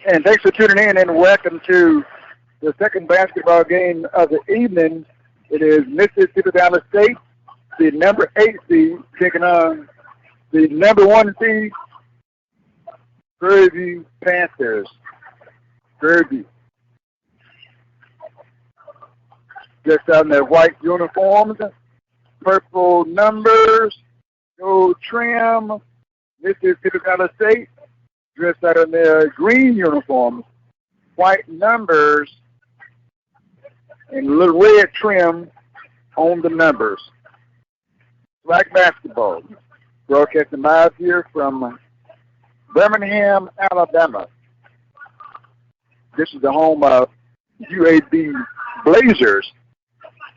And thanks for tuning in, and welcome to the second basketball game of the evening. It is Mississippi Valley State, the number 8 seed, taking on the number 1 seed, Prairie View Panthers. Prairie View. Just out in their white uniforms, purple numbers, gold trim. Mississippi Valley State, dressed out in their green uniforms, white numbers, and a little red trim on the numbers. SWAC basketball, broadcasting live here from Birmingham, Alabama. This is the home of UAB Blazers.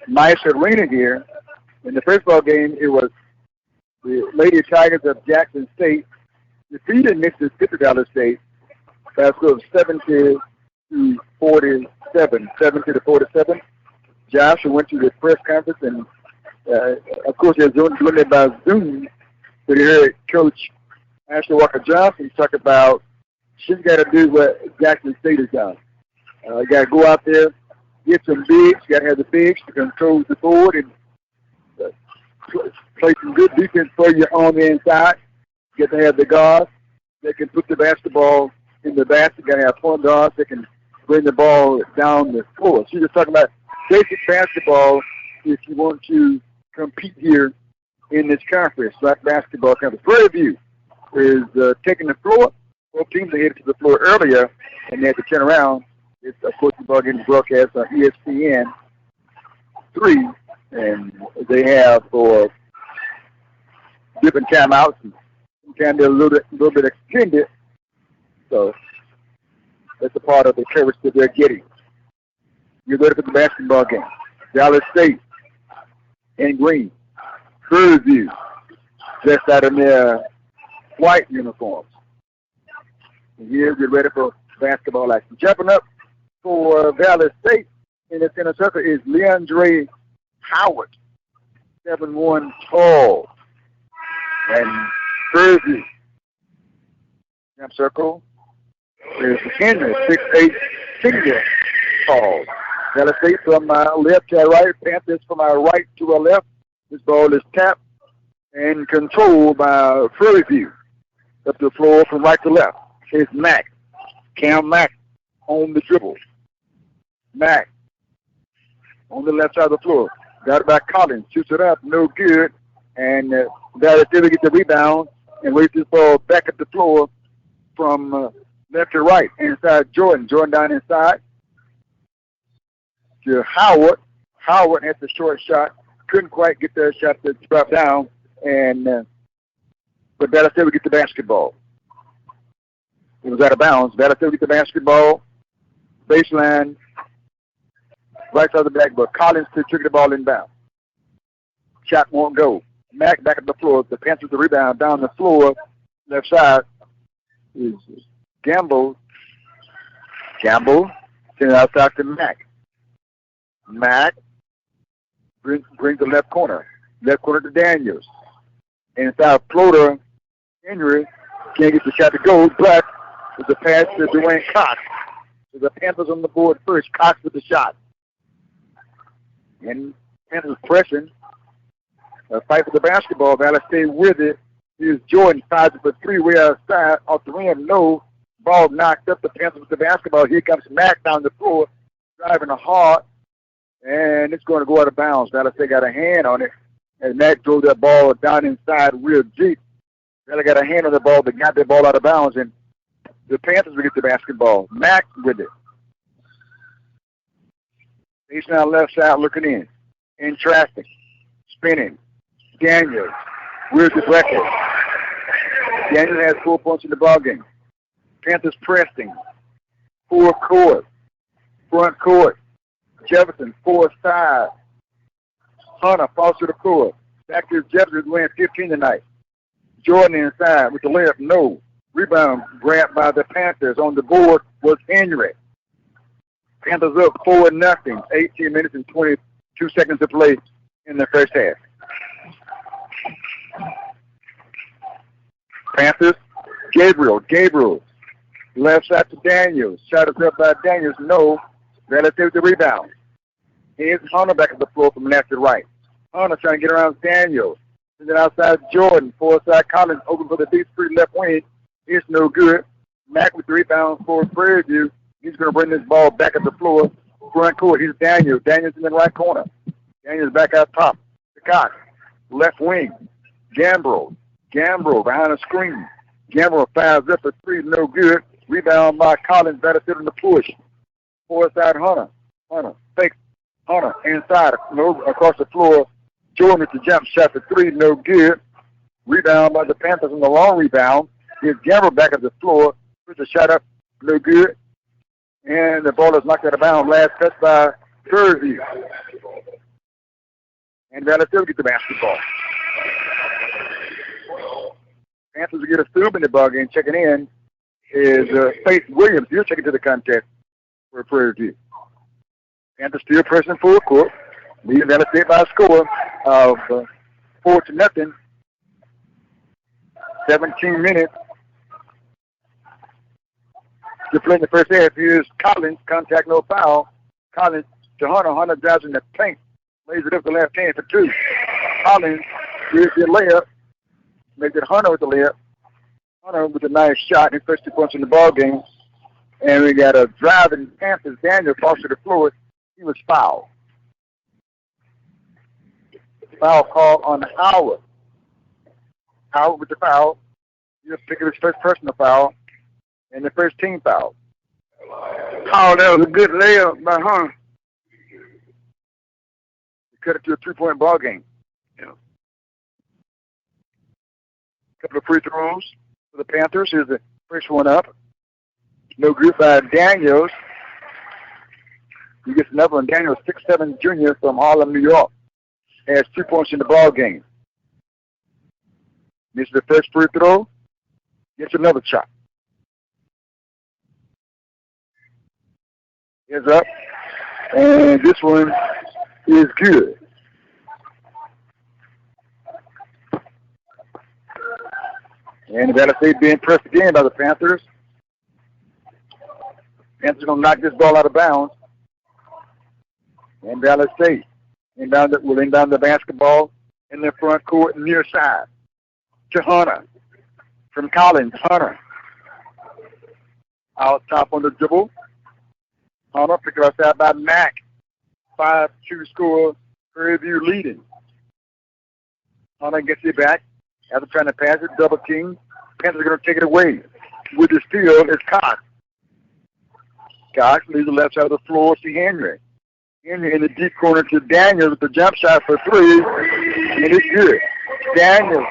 Nice arena here. In the first ball game, it was the Lady Tigers of Jackson State defeated Mississippi Valley State by a score of 70 to 47. 70 to 47. Josh went to the press conference, and of course they're doing it by Zoom. But you heard Coach Ashley Walker Johnson talk about she's got to do what Jackson State has done. You got to go out there, get some bigs. You got to have the bigs to control the board and play some good defense for you on the inside. You got to have the guards that can put the basketball in the basket. You got to have point guards that can bring the ball down the floor. She's just talking about basic basketball if you want to compete here in this conference, SWAC basketball conference. Prairie View is taking the floor. Both teams are headed to the floor earlier, and they had to turn around. It's, of course, the ball getting broadcast on ESPN 3, and they have for different timeouts, and sometimes they're a little bit extended. So that's a part of the coverage that they're getting. You're ready for the basketball game. Dallas State in green. Prairie View dressed out in their white uniforms. And here we're ready for basketball action. Jumping up for Valley State in the center circle is Leandre Howard, 7'1" tall. And Prairie View jump circle is Henry, 6'8", senior tall. Valley State from my left to right, Panthers from my right to our left. This ball is tapped and controlled by Prairie View. Up the floor from right to left. Here's Mack. Cam Mack on the dribble. Mack on the left side of the floor. Got it by Collins. Shoots it up. No good. And Valley State will get the rebound and waits this ball back up the floor from left to right. Inside Jordan. Jordan down inside to Howard. Howard has the short shot. Couldn't quite get that shot to drop down. And but Valley State will get the basketball. It was out of bounds. Valley State will get the basketball. Baseline. Right side of the backboard. Collins to trigger the ball inbound. Shot won't go. Mack back at the floor. The Panthers the rebound down the floor. Left side is Gamble. Gamble sending outside to Mack. Mack brings the left corner. Left corner to Daniels. Inside floater. Henry can't get the shot to go, but there's a pass to Dwayne Cox. So the Panthers on the board first. Cox with the shot. And Panthers pressing. Fight for the basketball. Valley State with it. Here's Jordan, 5 for 3, way outside. Off the rim, no. Ball knocked up. The Panthers with the basketball. Here comes Mack down the floor. Driving hard. And it's going to go out of bounds. Valley State got a hand on it. And Mack drove that ball down inside real deep. Valley got a hand on the ball, but got that ball out of bounds. And the Panthers will get the basketball. Mack with it. He's now left side looking in. In traffic. Spinning. Daniels. Where's the record? Daniels has 4 points in the ballgame. Panthers pressing. 4 court. Front court. Jefferson, 4 side. Hunter falls to the court. Back to Jefferson, winning 15 tonight. Jordan inside with the layup, no. Rebound grabbed by the Panthers. On the board was Henry. Panthers up 4-0. 18 minutes and 22 seconds to play in the first half. Panthers, Gabriel Left side to Daniels. Shot is up by Daniels. No. Relative to rebound. Here's Hunter back at the floor from left to right. Hunter trying to get around Daniels. And then outside Jordan. Four side Collins open for the deep three left wing. It's no good. Mack with the rebound for Prairie View. He's going to bring this ball back at the floor. Front court. Here's Daniels. Daniels in the right corner. Daniels back out top. The Cox. Left wing. Gambro behind the screen. Gambro fires up for three. No good. Rebound by Collins. Better sit in the push. Four side Hunter. Fake. Hunter inside. Across the floor. Jordan with the jump shot for three. No good. Rebound by the Panthers on the long rebound. Here's Gambro back at the floor. Puts a shot up. No good. And the ball is knocked out of bounds. Last touch by Prairie View. And Valley still get the basketball. Panthers will get a stub in the ball game. Checking in is Faith Williams. He'll check into the contest for Prairie View. Panthers still pressing full court. Leading Valley State by a score of 4-0. 17 minutes to play in the first half. Here's Collins. Contact, no foul. Collins to Hunter. Hunter drives in the paint. Lays it up the left hand for two. Collins here's the layup. Makes it Hunter with the layup. Hunter with a nice shot. His first 2 points in the ball game. And we got a driving Panthers. Daniel falls to the floor. He was fouled. Foul call on Howard. Howard with the foul. He'll pick up his first personal foul. And the first team foul. Oh, that was a good layup by Hunter. Cut it to a 3-point ball game. Yeah. Couple of free throws for the Panthers. Here's the first one up. No good by Daniels. He gets another one. Daniels, 6'7" junior from Harlem, New York. Has 2 points in the ball game. Misses the first free throw. Gets another shot. Is up. And this one is good. And Valley State being pressed again by the Panthers. Panthers going to knock this ball out of bounds. And Valley State will inbound the basketball in the front court near side to Hunter. From Collins, Hunter. Out top on the dribble. Hunter picked up outside by Mack. 5-2 score. Prairie View leading. Hunter gets it back. After trying to pass it, double team. Panthers are going to take it away. With the steal is Cox. Cox leaves the left side of the floor to Henry. Henry in the deep corner to Daniels with the jump shot for three. And it's good. Daniels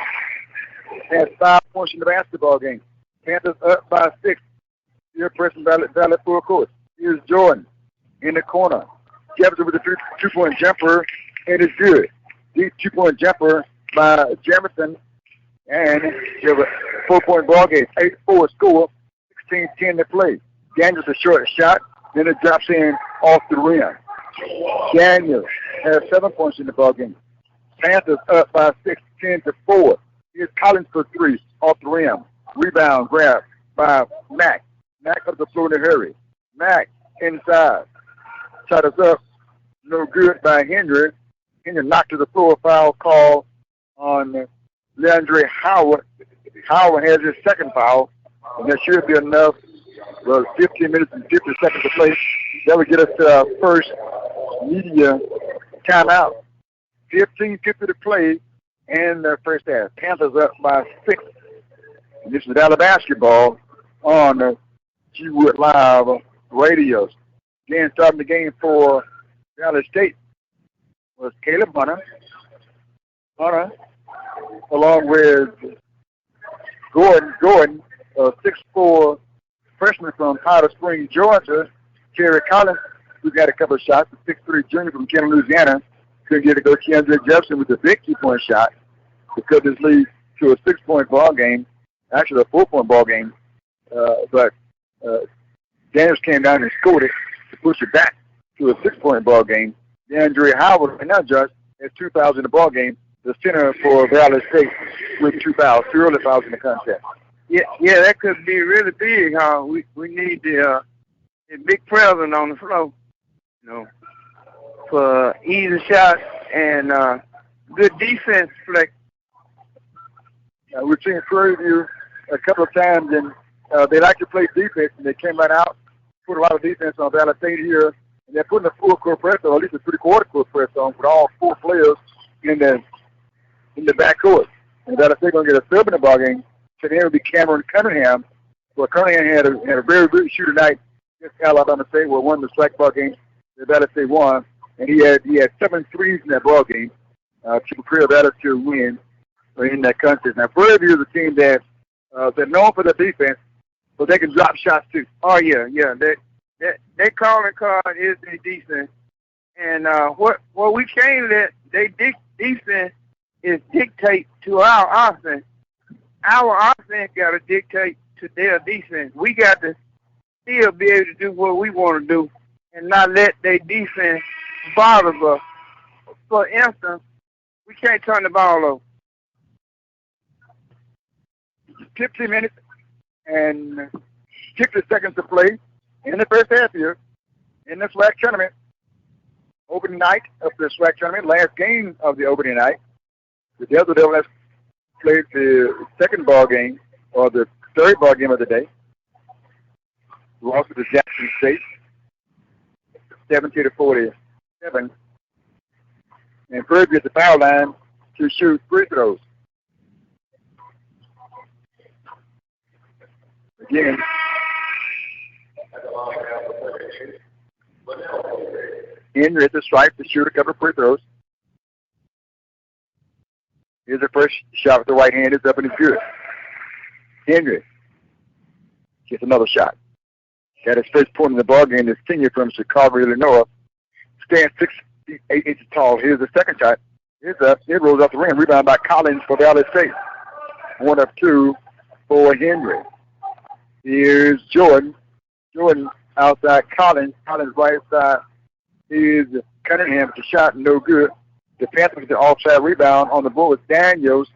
has 5 points in the basketball game. Panthers up by 6. Here pressing Valley full court. Here's Jordan in the corner. Jefferson with the 2-point jumper. And it's good. Deep 2-point jumper by Jefferson. And you have a 4-point ball game. 8-4 score. 16-10 to play. Daniels a short shot. Then it drops in off the rim. Daniels has 7 points in the ball game. Panthers up by 6, 10-4. Here's Collins for 3 off the rim. Rebound grab by Mack. Mack up the floor in a hurry. Mack inside. Shot is up. No good by Henry. Henry knocked to the floor. Foul call on Leandre Howard. Howard has his second foul. And that should be enough. Well, 15 minutes and 50 seconds to play. That would get us to our first media timeout. 15:50 to play in the first half. Panthers up by 6. And this is Valley basketball on G-Wood Live radios. Again, starting the game for Valley State was Caleb Hunter. Hunter, along with Gordon, a 6'4" freshman from Powder Springs, Georgia. Terry Collins, who got a couple of shots, a 6'3" junior from Kenton, Louisiana. Couldn't get to go. Kendrick Jefferson with a big 2-point shot to cut this lead to a 6-point ball game, actually a 4-point ball game. But Daniels came down and scored it to push it back to a 6-point ball game. DeAndre Howard, and now Judge, has 2 fouls in the ball game. The center for Valley State with 2 fouls, 2 early fouls in the contest. Yeah, that could be really big, huh? We need the big presence on the floor, you know, for easy shots and good defense flex. We've seen Prairie View a couple of times, and they like to play defense, and they came right out, put a lot of defense on Valley State here, and they're putting a full court press, or at least a three-quarter court press on with all four players in the backcourt. And Valley State going to get a sub in the ball game. Today would be Cameron Cunningham. Well, Cunningham had a very good shooter night against Alabama State, where won the SWAC ball game. The Valley State won, and he had 7 threes in that ball game to prepare Valley to win in that contest. Now, Prairie View is a team that they're known for their defense, but they can drop shots too. Oh yeah. They calling card is their defense, and what we can't let they defense is dictate to our offense. Our offense got to dictate to their defense. We got to still be able to do what we want to do and not let their defense bother us. For instance, we can't turn the ball over. 15 minutes and 60 seconds to play in the first half here in the SWAC tournament. Opening night of the SWAC tournament, last game of the opening night. The Delta Devils played the second ball game, or the third ball game of the day. Lost to Jackson State, 70-47. And Prairie View at the foul line to shoot free throws. Again, Henry at the stripe to shoot a couple of free throws. Here's the first shot with the right hand. It's up and it's good. Henry gets another shot. Got his first point in the ball game. This senior from Chicago, Illinois. Stands 6 feet 8 inches tall. Here's the second shot. It's up. It rolls off the rim. Rebound by Collins for Valley State. 1 of 2 for Henry. Here's Jordan. Jordan outside Collins. Collins right side. Here's Cunningham with the shot. No good. The Panthers with the offside rebound on the board with Daniels.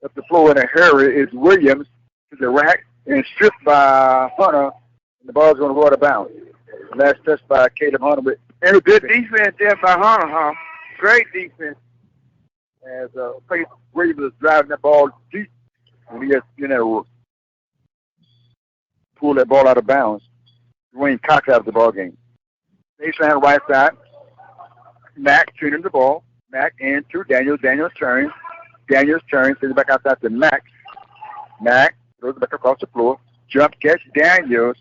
Up the floor in a hurry is Williams to the rack and stripped by Hunter. And the ball's going to go out of bounds. Last touch by Caleb Hunter. But and good defense there by Hunter, huh? Great defense. As Williams is driving that ball deep. And he has pull that ball out of bounds. Dwayne Cox out of the ball game. Baseline right side. Mack turning the ball. Mack and to Daniels. Daniels turns. Sends it back outside to Mack. Mack throws it back across the floor. Jump catch. Daniels.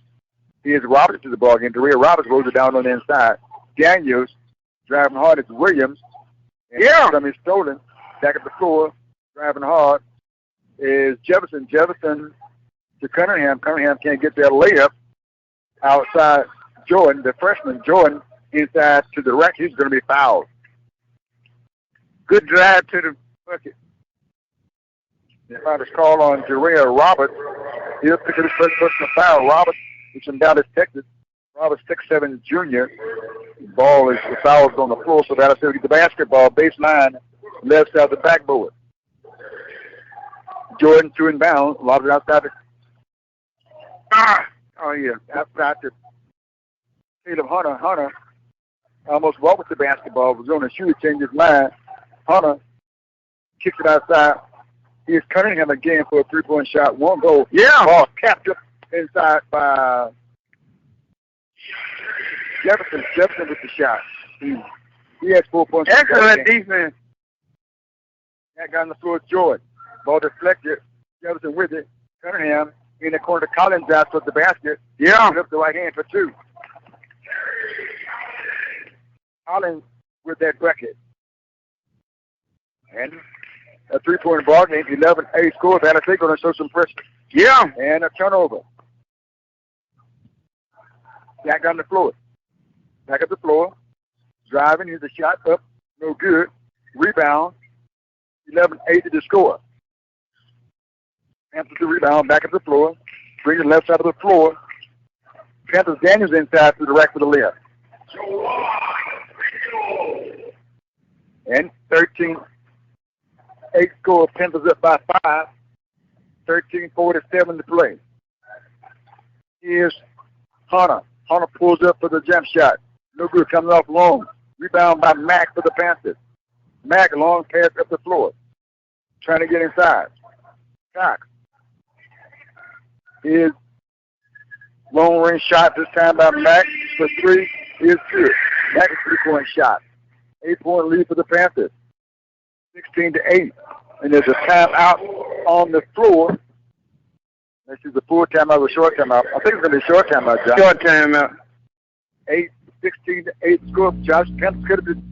Here's Roberts to the ball game. Derea Roberts rolls it down on the inside. Daniels driving hard. It's Williams. And from is stolen. Back at the floor. Driving hard is Jefferson. Jefferson to Cunningham. Cunningham can't get that layup. Outside Jordan, the freshman Jordan, inside to the rack. He's going to be fouled. Good drive to the bucket. The foul is called on Derea Roberts. He'll pick up his first personal foul. Roberts is from Dallas, Texas. Roberts, 6'7" junior. Ball is the foul's on the floor, so that'll still get the basketball. Baseline, left side of the backboard. Jordan to inbound. Roberts outside the outside to Caleb Hunter. Hunter almost walked with the basketball. Was going to shoot, change his mind. Hunter kicks it outside. Here's Cunningham again for a three-point shot. One goal. Ball captured inside by Jefferson. Jefferson with the shot. He has 4 points. Excellent defense. That guy on the floor, Jordan. Ball deflected. Jefferson with it. Cunningham in the corner. Collins out towards the basket. Up the right hand for 2. Collins with that bucket. And a 3-point ball game. 11-8 score. Valley State going to show some pressure. And a turnover. Back on the floor. Back up the floor. Driving. Here's a shot up. No good. Rebound. 11-8 to the score. Panthers to rebound. Back up the floor. Bring the left side of the floor. Panthers Daniels inside to the rack for the layup. And 13-8 score. Panthers up by 5. 13:47 to play. Here's Hunter. Hunter pulls up for the jump shot. No good, coming off long. Rebound by Mack for the Panthers. Mack, long pass up the floor. Trying to get inside. Cox. Here's long range shot this time by Mack for three. Is good. Mack's 3-point shot. 8-point lead for the Panthers. 16-8. And there's a timeout on the floor. This is a full timeout or a short timeout. I think it's going to be a short timeout, Josh. Short timeout. 16-8 score. Josh, Panthers could have been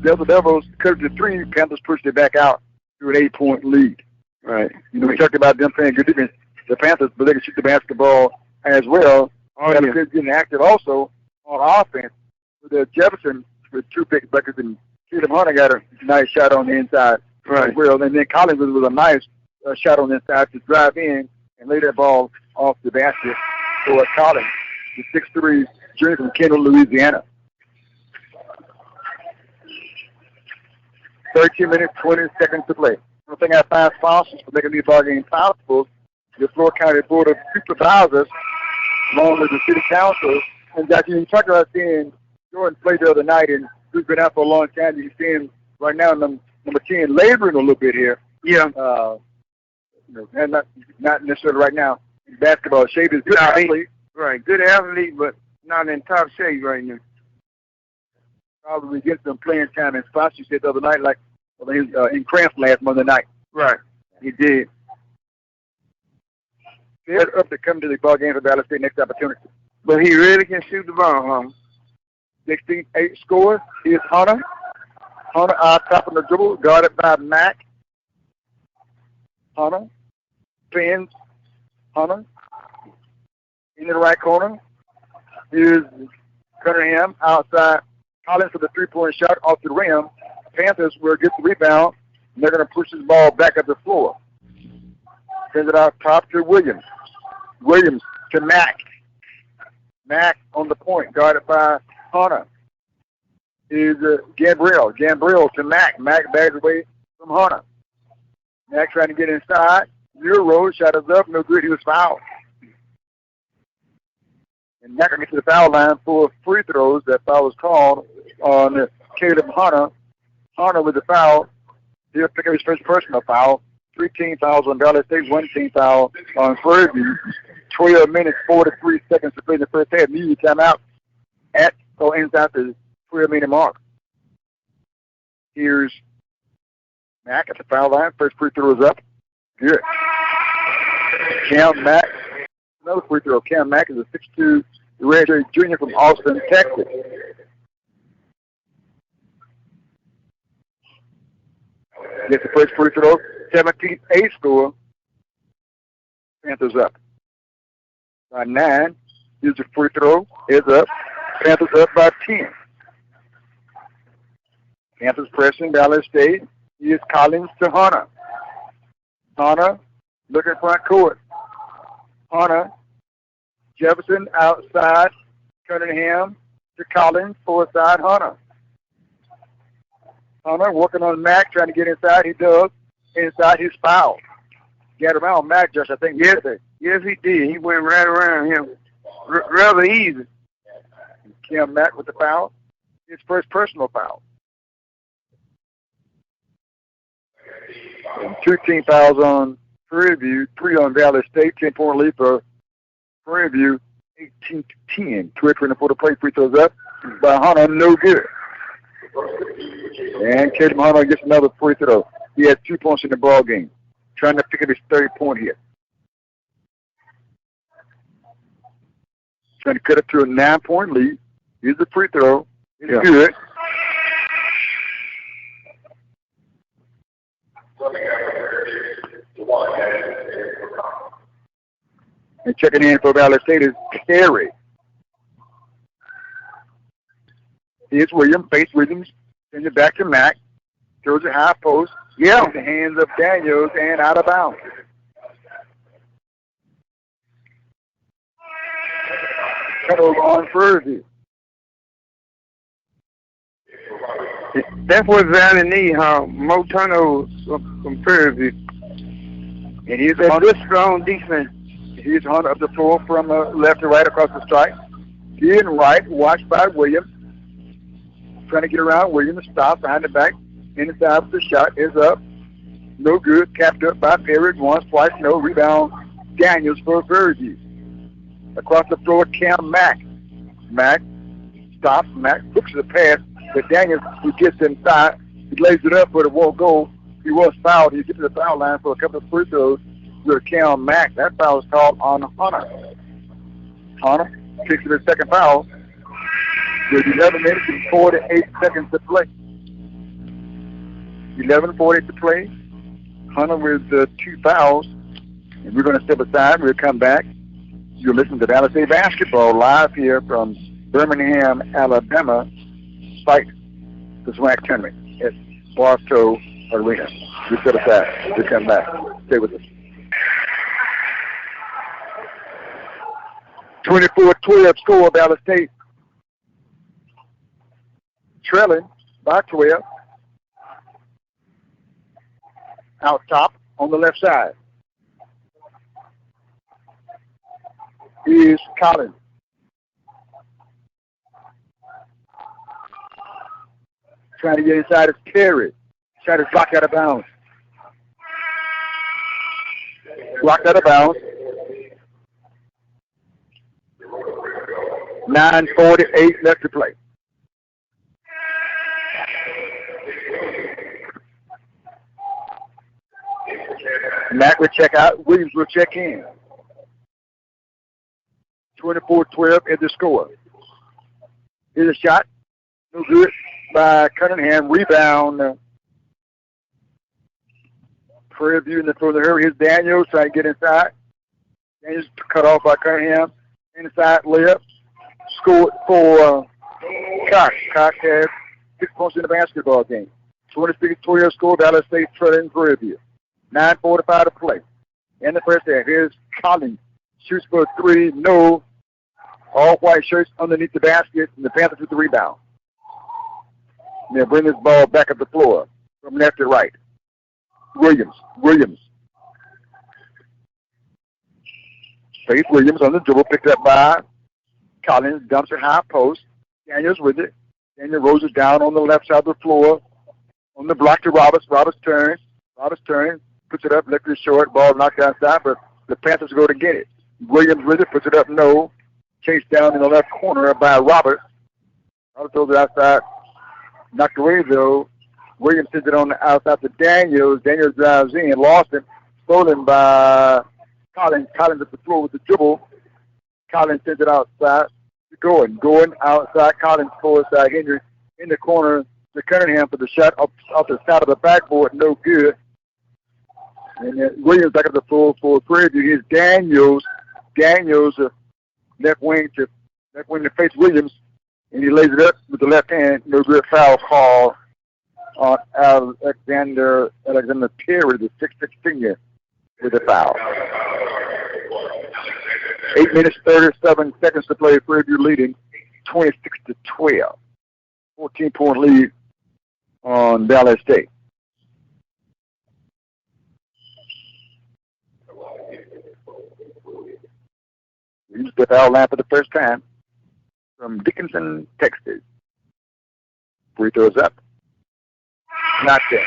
the Devils could have been 3. Panthers pushed it back out to an 8-point lead. Right. You know, we talked about them playing good defense. The Panthers, but they can shoot the basketball as well. Panthers getting active also on offense. With Jefferson with 2 big buckets, and Caleb Hunter got a nice shot on the inside as well. And then Collins with a nice shot on the inside to drive in and lay that ball off the basket for Collins, the 6'3" junior from Kendall, Louisiana. 13 minutes, 20 seconds to play. One thing I find sponsors for making these ball games possible, the Floyd County Board of Supervisors, along with the City Council. And Jackie, you talked about seeing Jordan play the other night, and who's been out for a long time. You can see him right now, number 10, laboring a little bit here. Yeah. You know, and not necessarily right now. Basketball shape is good athlete. Right, good athlete, but not in top shape right now. Probably get some playing time and spots. You said the other night, like in Cranston last Monday night. Right, he did. They're up to come to the ball game for Valley State next opportunity. But he really can shoot the ball, huh? 16-8 score. Here's Hunter. Hunter out top of the dribble, guarded by Mack. Hunter spins. Hunter in the right corner. Here's Cunningham outside. Collins for the 3-point shot off the rim. Panthers will get the rebound, and they're going to push this ball back up the floor. Sends it out top to Williams. Williams to Mack. Mack on the point, guarded by Hunter. Is Gabriel. Gabriel to Mack. Mack bags away from Hunter. Mack trying to get inside. Euro shot is up. No good. He was fouled. And Mack will get to the foul line for free throws. That foul was called on Caleb Hunter. Hunter with the foul. He'll pick up his first personal foul. 3 team fouls on Valley State, 1 team foul on Prairie View. 12 minutes, 43 seconds to play in the first half. Media timeout at or inside the 12-minute mark. Here's Mack at the foul line. First free throw is up. Good. Cam Mack. Another free throw. Cam Mack is a 6'2" redshirt junior from Austin, Texas. Gets the first free throw. 17-8 score. Panthers up by 9. Here's the free throw. Is up. Panthers up by 10. Panthers pressing Valley State. Here's Collins to Hunter. Hunter looking front court. Hunter. Jefferson outside. Cunningham to Collins. Far side Hunter. Hunter working on Mack, trying to get inside. He does. Inside, he's fouled. Got around Mack, Josh, I think, yesterday. Yes, he did. He went right around him. Rather easy. Cam Mack with the foul. His first personal foul. And 2 team fouls on Prairie View, 3 on Valley State, 10-point lead for Prairie View, 18-10. 12:24 to play. Free throws up by Hunter, no good. And Caleb Hunter gets another free throw. He had 2 points in the ball game. Trying to pick up his 30-point hit. Trying to cut it to a 9-point lead. Here's the free throw. It's good. And checking in for Valley State is Terry. Here's Williams. Face Williams. Sends it back to Mack. Throws it high post. Yeah. In the hands of Daniels and out of bounds. Cut over on Prairie View. That's what Valley need, huh? More turnovers from Prairie View. And he's a good, strong defense. He's Hunter up the floor from left to right across the stripe. He and right, watched by Williams. Trying to get around Williams. Stop behind the back. Inside with the shot is up. No good. Capped up by Perry. Once, twice, no. Rebound. Daniels for Prairie View. Across the floor, Cam Mack. Mack stops. Mack looks at the pass. But Daniels, he gets inside. He lays it up, but it won't go. He was fouled. He gets to the foul line for a couple of free throws with Cam Mack. That foul was called on Hunter. Hunter kicks to the second foul with 11 minutes and 48 seconds to play. 11:48 to play. Hunter with 2 fouls. And we're going to step aside. We'll come back. You're listening to Dallas State Basketball live here from Birmingham, Alabama. Fight the SWAC tournament at Barstow Arena. We step aside. We'll come back. Stay with us. 24-12 score, Dallas State. Trailing by 12. Out top on the left side is Collins. Trying to get inside is Perry. Shot is blocked out of bounds. Blocked out of bounds. 9:48 left to play. Mack will check out. Williams will check in. 24-12 is the score. Here's a shot. No good by Cunningham. Rebound. Prairie View in the front of the hurry. Here's Daniels trying to get inside. Daniels cut off by Cunningham. Inside layup. Scored for Cox. Cox has 6 points in the basketball game. 26-12 score. Dallas State trailing Prairie View. 9:45 to play. In the first half, here's Collins. Shoots for 3. No. All white shirts underneath the basket, and the Panthers with the rebound. And they'll bring this ball back up the floor from left to right. Williams. Faith Williams on the dribble, picked up by Collins, dumps it high post. Daniels with it. Daniel rolls it down on the left side of the floor. On the block to Roberts. Roberts turns, puts it up, left it short, ball knocked outside, but the Panthers go to get it. Williams with it, puts it up, no. Chased down in the left corner by Roberts. Roberts throws it outside, knocked away though. Williams sends it on the outside to Daniels. Daniels drives in, lost it, stolen by Collins. Collins at the floor with the dribble. Collins sends it outside. Going outside. Collins forward side. Henry in the corner to Cunningham for the shot off the side of the backboard. No good. And then Williams back up the floor for Prairie View. Here's Daniels. Left wing to face Williams, and he lays it up with the left hand. No good. Foul call on Alexander Perry, the 6'6" senior, with a foul. 8 minutes, 37 seconds to play. Prairie View leading 26-12. 14-point lead on Dallas State. We used the foul line for the first time from Dickinson, Texas. Free throws up. Not there.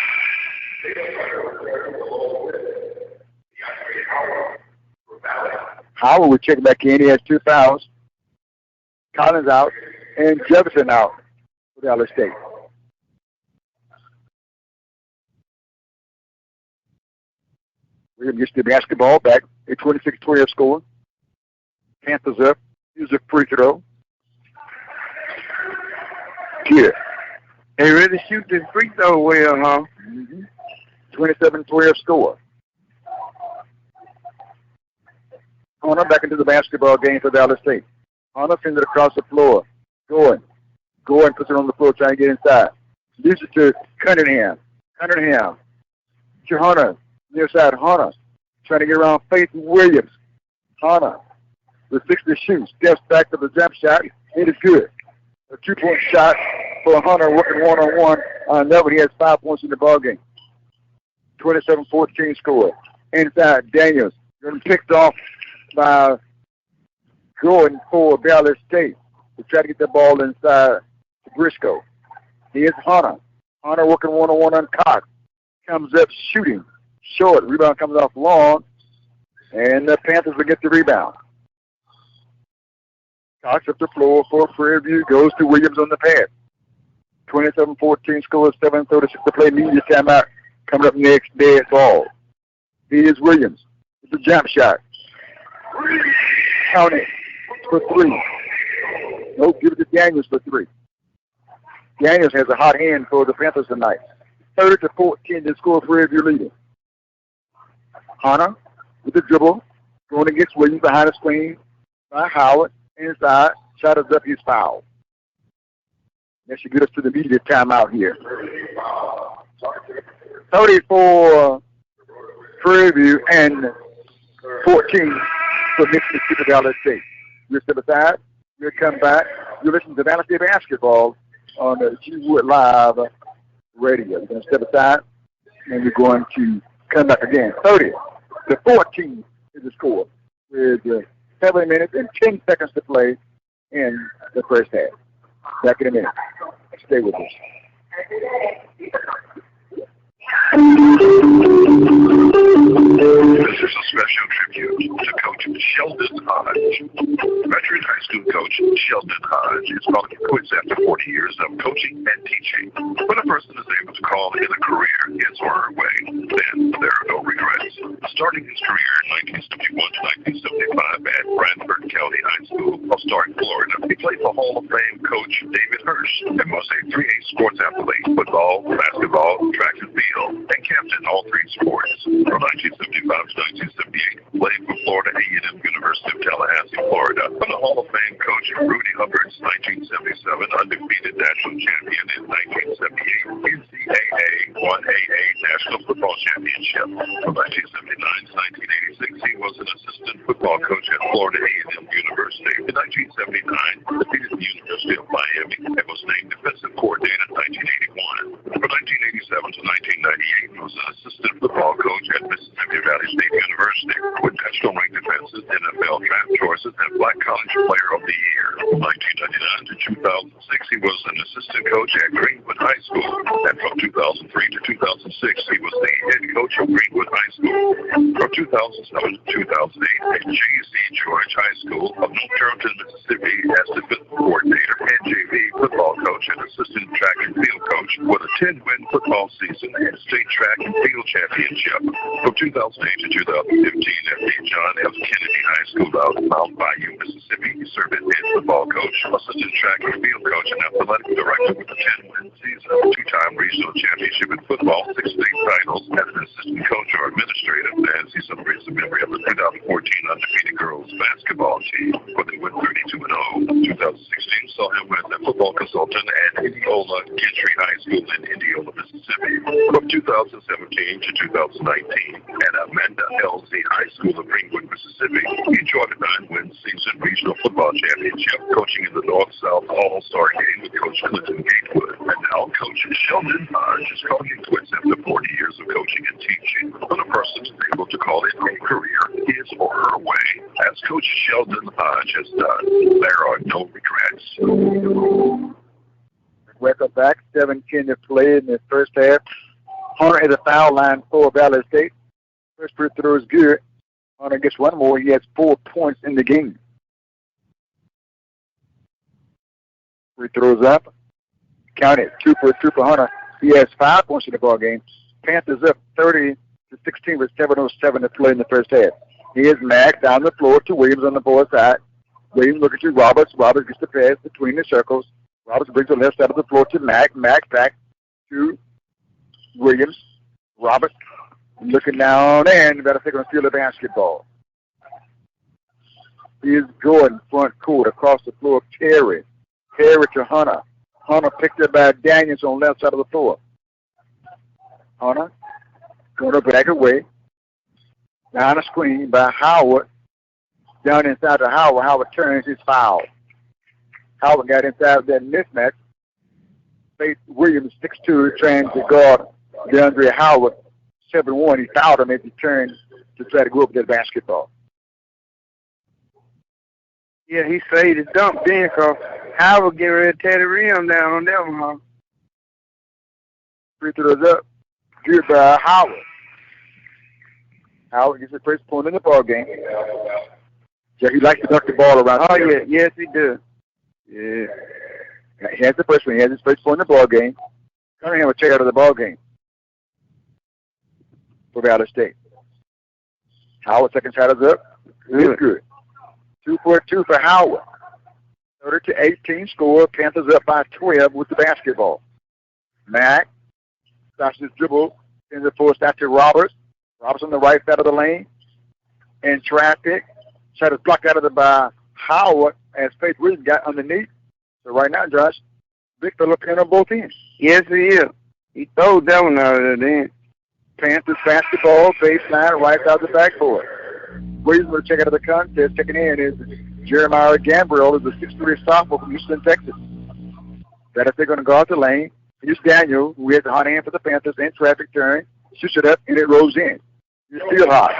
Howard would check back in. He has 2 fouls. Collins out and Jefferson out for Dallas State. Williams gets the basketball back. A 26-12 score. Panthers up. Here's a free throw. Here. They really shoot this free throw well, huh? 27-12 score. Hunter back into the basketball game for Dallas State. Hunter sends it across the floor. Going, puts it on the floor, trying to get inside. Leaves it to Cunningham. To Hunter. Near side, Hunter. Trying to get around Faith Williams. Hunter. The 6 to shoot. Steps back to the jump shot. It is good. A 2-point shot for Hunter working one-on-one. He has 5 points in the ball game. 27-14 score. inside Daniels. Getting picked off by Gordon for Valley State. To try to get the ball inside to Briscoe. Here's Hunter. Hunter working one-on-one on Cox. Comes up shooting. Short. Rebound comes off long. And the Panthers will get the rebound. Cox up the floor for Prairie View. Goes to Williams on the pass. 27-14 score. 7:36 to play. Media timeout. Coming up next. Dead ball. Here's Williams. It's a jump shot. Count it for three. Nope, give it to Daniels for three. Daniels has a hot hand for the Panthers tonight. 30-14 to score. Prairie View leading. Hunter with the dribble. Going against Williams behind the screen by Howard. Inside. Shot is up. He's fouled. That should get us to the media timeout here. 34 Prairie View and 14 for Mississippi Valley State. We'll step aside. We'll come back. You're listening to Valley State Basketball on the G Wood Live radio. We're going to step aside, and we're going to come back again. 30-14 is the score with 7 minutes and 10 seconds to play in the first half. Back in a minute. Stay with us. This is a special tribute to Coach Sheldon Hodge. Veteran high school coach Sheldon Hodge is calling it quits after 40 years of coaching and teaching. When a person is able to call in a career his or her way, then there are no regrets. Starting his career in 1971 to 1975 at Branford County High School of Stark, Florida, he played for Hall of Fame coach David Hirsch and was a 3A sports athlete: football, basketball, track and field, and captain all three sports. From 1975 to 1978, played for Florida A&M University of Tallahassee, Florida. But the Hall of Fame coach Rudy Hubbard's 1977 undefeated national champion in 1978 NCAA 1AA National Football Championship. From 1979 to 1986, he was an assistant football coach at Florida A&M University. In 1979, defeated the University of Miami and was named defensive coordinator in 1981. From 1987 to 1998, he was an assistant football coach at Mississippi Valley State University with national ranked defenses, NFL draft choices, and Black College Player of the Year. From 1999 to 2006, he was an assistant coach at Greenwood High School, and from 2003 to 2006, he was the head coach of Greenwood High School. From 2007 to 2008, at J.C. George High School of North Carolina, Mississippi, as defensive coordinator and JV football coach and assistant track and field coach with a 10-win football season and state track and field championship. From 2008 to 2015 at the John F. Kennedy High School out of Mount Bayou, Mississippi, he served as head football coach, assistant track and field coach, and athletic director with a 10-win season, 2-time regional championship in football, 6 state titles as an assistant coach or administrator as he celebrates the memory of the 2014 undefeated girls basketball team, where they went 32-0. 2016 saw him as a football consultant at Indianola Gentry High School in Indianola, Mississippi. From 2017 to 2019 at Amanda L.Z. High School of Greenwood, Mississippi, he enjoyed a 9-win season regional football championship, coaching in the North-South All-Star game with Coach Clinton Gatewood. And now Coach Sheldon Hodge is calling it quits after 40 years of coaching and teaching. When a person is able to call it a career his or her way, as Coach Sheldon Hodge has done, there are no regrets. Welcome back. 7-10 to play in the first half. Hunter at the foul line for Valley State. First free throw is good. Hunter gets one more. He has 4 points in the game. Free throws up. Count it. 2 for Hunter. He has 5 points in the ball game. Panthers up 30-16 with 7:07 to play in the first half. Here's Mack down the floor to Williams on the board side. Williams looking to Roberts. Roberts gets the pass between the circles. Roberts brings the left side of the floor to Mack. Mack back to Williams. Roberts looking down and better take on the field of basketball. Here's Jordan front court across the floor. Terry to Hunter. Hunter picked up by Daniels on the left side of the floor. Hunter going to back away. Down the screen by Howard. Down inside to Howard. Howard turns his foul. Howard got inside that mismatch. Faced Williams 6'2", trying to guard DeAndre Howard 7'1". He fouled him as he turned to try to go up with that basketball. Yeah, he said he dumped in because Howard get ready to tear the rim down on that one, huh? Free throws up. Good by Howard. Howard gets the first point in the ball game. Yeah, he likes to dunk the ball around. Oh, yeah. Yes, he does. Yeah. He has the first one. He has his first point in the ball game. Cunningham will check out of the ball game for Valley State. Howard, second shot is up. Good. 2 for 2 for Howard. 30-18 score. Panthers up by 12 with the basketball. Mack starts his dribble in the force out to Roberts. Roberts on the right side of the lane. In traffic. Shot is blocked out of the by Howard as Faith Williams got underneath. So right now, Josh, big fella pin on both ends. Yes, he is. He throwed that one out of there then. Panthers basketball, baseline, right out the backboard. Williams will check out of the contest. Checking in is Jeremiah Gambriel, is a 6'3" sophomore from Houston, Texas. That if they're going to go out the lane, here's Daniel, who has the hot hand for the Panthers in traffic turn, shoots it up, and it rolls in. You're still hot.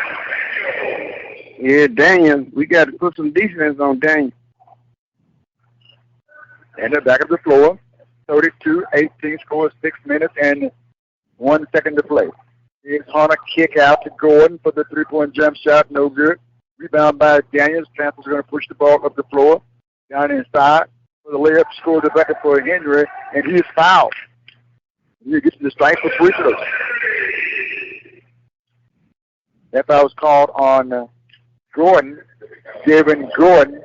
Yeah, Daniel, we got to put some defense on Daniel. And the back of the floor, 32-18 scores, 6 minutes and 1 second to play. Here's Hunter, kick out to Gordon for the three-point jump shot, no good. Rebound by Daniels. Panthers are going to push the ball up the floor, down inside for the layup, score the bucket for Henry, and he is fouled. He gets the strike for free throws. That foul was called on Gordon, Devin Gordon,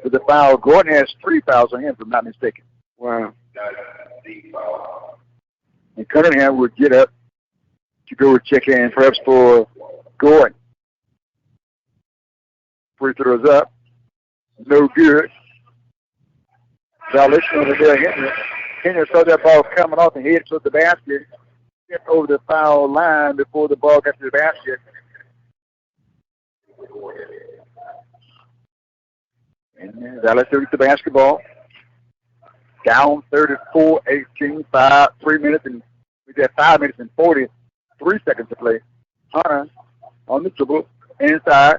with the foul. Gordon has 3 fouls on him, if I'm not mistaken. Wow. And Cunningham would get up to go check in, perhaps for Gordon. Free throws up. No good. Violation over there, Henry. Henry saw that ball coming off and headed toward the basket. Stepped over the foul line before the ball got to the basket. And Valley State gets the basketball. Down 34-18, 3 minutes and we got 5 minutes and 43 seconds to play. Hunter on the dribble, inside.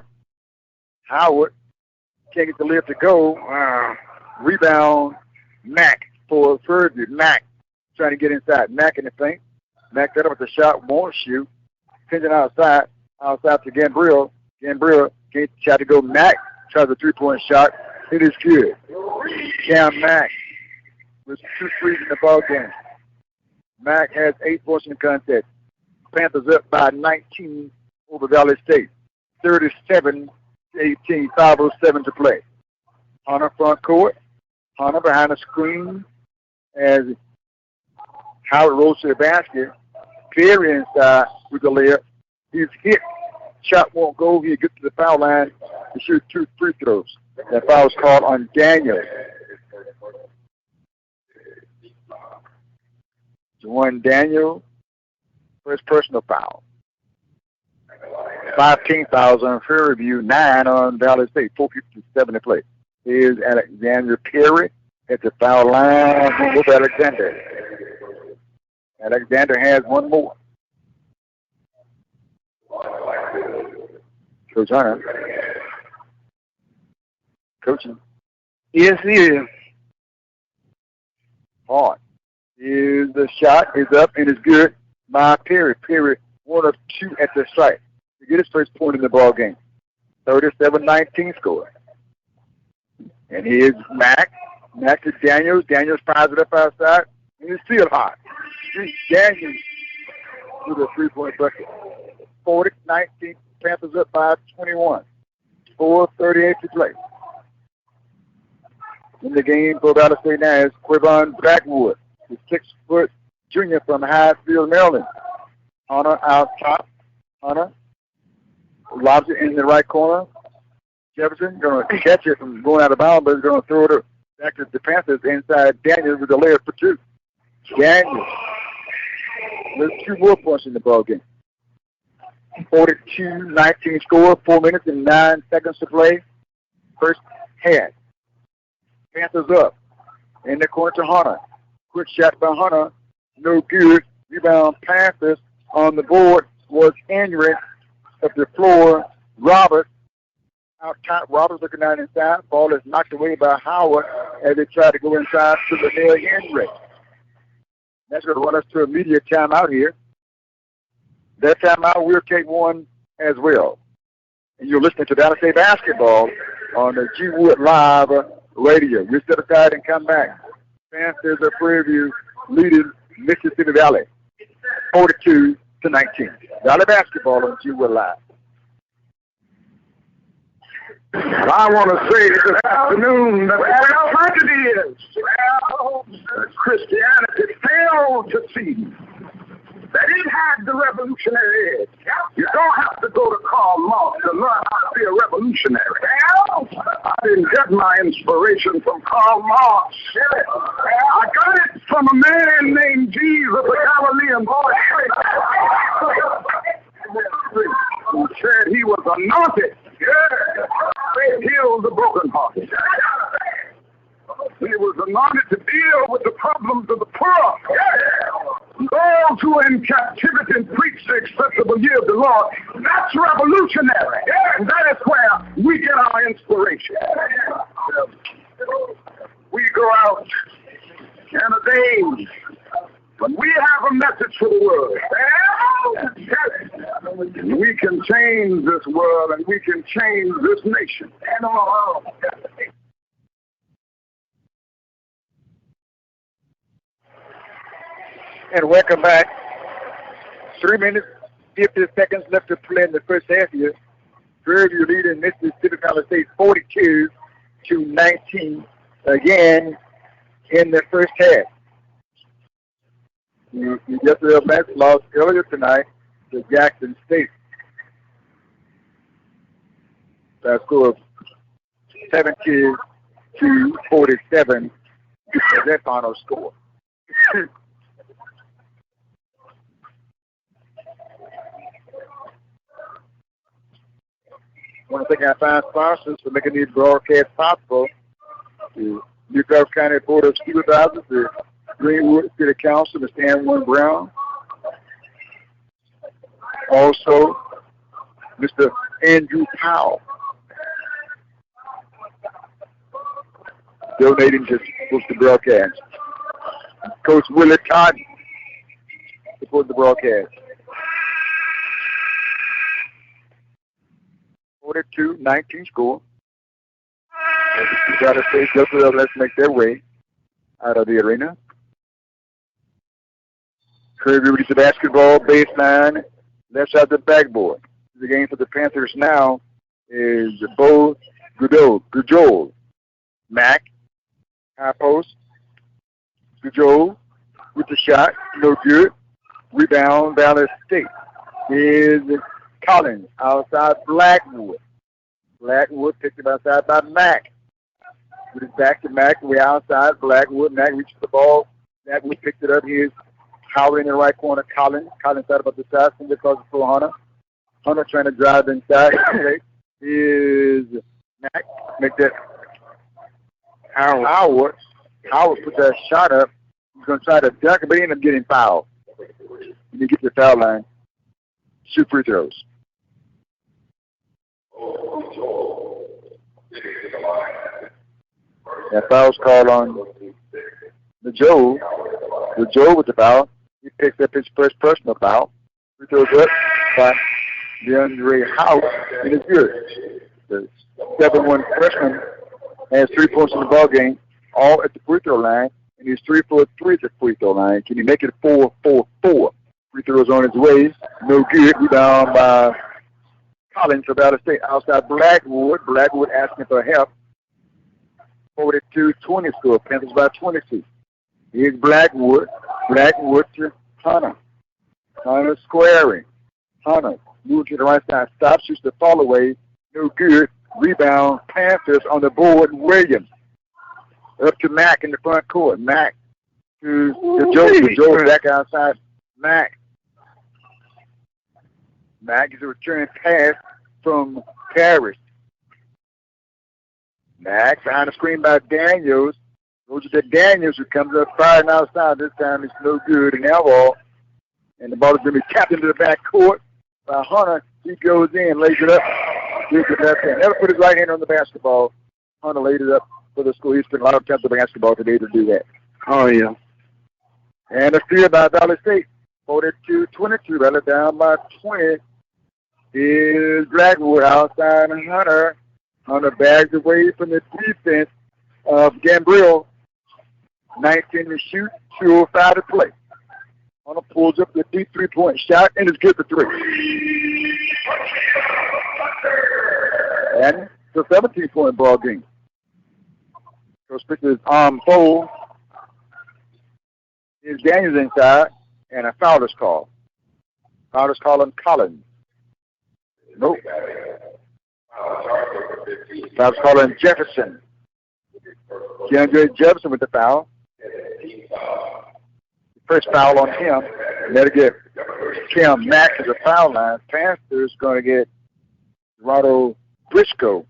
Howard can't get the lift to go. Rebound, Mack for Prairie View. Mack trying to get inside. Mack in the paint. Mack got up with the shot, won't shoot. Pinching outside to Gambriel. Gambriel can't try to go. Mack tries a three-point shot. It is good. Cam Mack with 2 threes in the ball game. Mack has 8 points in the contest. Panthers up by 19 over Valley State. 37-18, 5:07 to play. Hunter front court. Hunter behind the screen as Howard rolls to the basket. Perry inside with the layup. He's hit. Shot won't go. He gets to the foul line to shoot 2 free throws. That foul was called on Daniel. Juwan Daniel, first personal foul. 15 fouls on Prairie View, 9 on Valley State, 4:57 to play. Here's Alexander Perry at the foul line with Alexander. Alexander has 1 more. Coach Hunter. Coaching. Yes, he is. Hard. Is the shot is up and is good by Perry. Perry 1 of 2 at the strike to get his first point in the ball game. 37-19 score. And here's Mack. Mack to Daniels. Daniels fires it up outside and it's still hot. Daniels with a 3-point bucket. 40-19. Panthers up by 21. 4:38 to play. In the game for Valley State now is Quivon Blackwood, the 6-foot junior from Highfield, Maryland. Hunter out top. Hunter lobs it in the right corner. Jefferson going to catch it from going out of bounds, but he's going to throw it back to the Panthers inside Daniels with a layup for 2. Daniels with 2 more points in the ball game. 42-19 score, 4 minutes and 9 seconds to play. First half. Panthers up. In the corner to Hunter. Quick shot by Hunter. No good. Rebound Panthers on the board was Henry up the floor. Robert, out top. Robert's looking down inside. Ball is knocked away by Howard as they try to go inside to Linnell Henry. That's going to run us to a media timeout here. That timeout, we'll take one as well. And you're listening to Dallas State Basketball on the G Wood Live Radio. We'll step aside and come back. Panthers of Prairie View leading Mississippi Valley 42-19. Valley Basketball on G Wood Live. I want to say this afternoon that prejudice Christianity failed to see that it had the revolutionary edge. You don't have to go to Karl Marx to learn how to be a revolutionary. I didn't get my inspiration from Karl Marx. I got it from a man named Jesus, a Galilean boy, who said he was anointed. He healed the brokenhearted. He was anointed to deal with the problems of the poor. Those who are in captivity and preach the acceptable year of the Lord. That's revolutionary. And that is where we get our inspiration. We go out in a day, but we have a message for the world. We can change this world and we can change this nation. And welcome back. 3 minutes, 50 seconds left to play in the first half here. Prairie View leading Mississippi Valley State 42-19 again in the first half. You just real match lost earlier tonight to Jackson State. That score of 70-47 is their final score. I want to thank our fine sponsors for making these broadcasts possible. The Newcastle County Board of Supervisors, the Greenwood City Council, Mr. Ann Brown. Also, Mr. Andrew Powell, donating to support the broadcast. Coach Willie Todd support the broadcast. 42-19 score. Got to say, let's make their way out of the arena. Prairie View with the basketball baseline, left side of the backboard. The game for the Panthers now is Bo Gujol. Mack, high post. Gujol with the shot, no good. Rebound, Valley State is Collins outside Blackwood. Blackwood picked it outside by Mack. With it back to Mack, way outside Blackwood. Mack reaches the ball. Blackwood picked it up. Here's Howard in the right corner. Collins out about the side. Finger across the floor. Hunter. Hunter trying to drive inside. Is Mack. Make that Howard. Howard put that shot up. He's going to try to dunk it, but he ended up getting fouled. When he gets to the foul line, shoot free throws. That foul's called on the Joe. The Joe with the foul. He picked up his first personal foul. Free throws up by DeAndre House, and it's good. The 7-1 freshman has 3 points in the ball game, all at the free throw line, and he's 3 for 3 at the free throw line. Can he make it 4-4-4? Free throws on his way. No good. Rebound by Collins for Valley State. Outside Blackwood. Blackwood asking for help. 42-20 score. Panthers by 22. Here's Blackwood. Blackwood to Hunter. Hunter squaring. Hunter moves to the right side. Stops. Shoots the fall away. No good. Rebound. Panthers on the board. Williams. Up to Mack in the front court. Mack to Joe. Joe back outside. Mack. Mack is a return pass from Parrish. Mack behind the screen by Daniels. Goes to Daniels, who comes up firing outside. This time it's no good. An air ball. And the ball is going to be tapped into the back court by Hunter. He goes in, lays it up, gives it left hand. Never put his right hand on the basketball. Hunter laid it up for the school. He spent a lot of time on the basketball today to do that. Oh, yeah. And a steal by Valley State. 42-22. Valley down by 20. Is Blackwood outside Hunter. Hunter bags away from the defense of Gambrill. 19 to shoot, 2:05 to play. Hunter pulls up the deep three-point shot and is good for three. And it's a 17-point ball game. So Pitcher's arm fold. Is Daniels inside, and a foul is called. Foul is calling Collins. Nope. Foul is calling Jefferson. DeAndre Jefferson with the foul. First foul on him. And that'll get Kim Mack to the foul line. Panthers going to get Rado Briscoe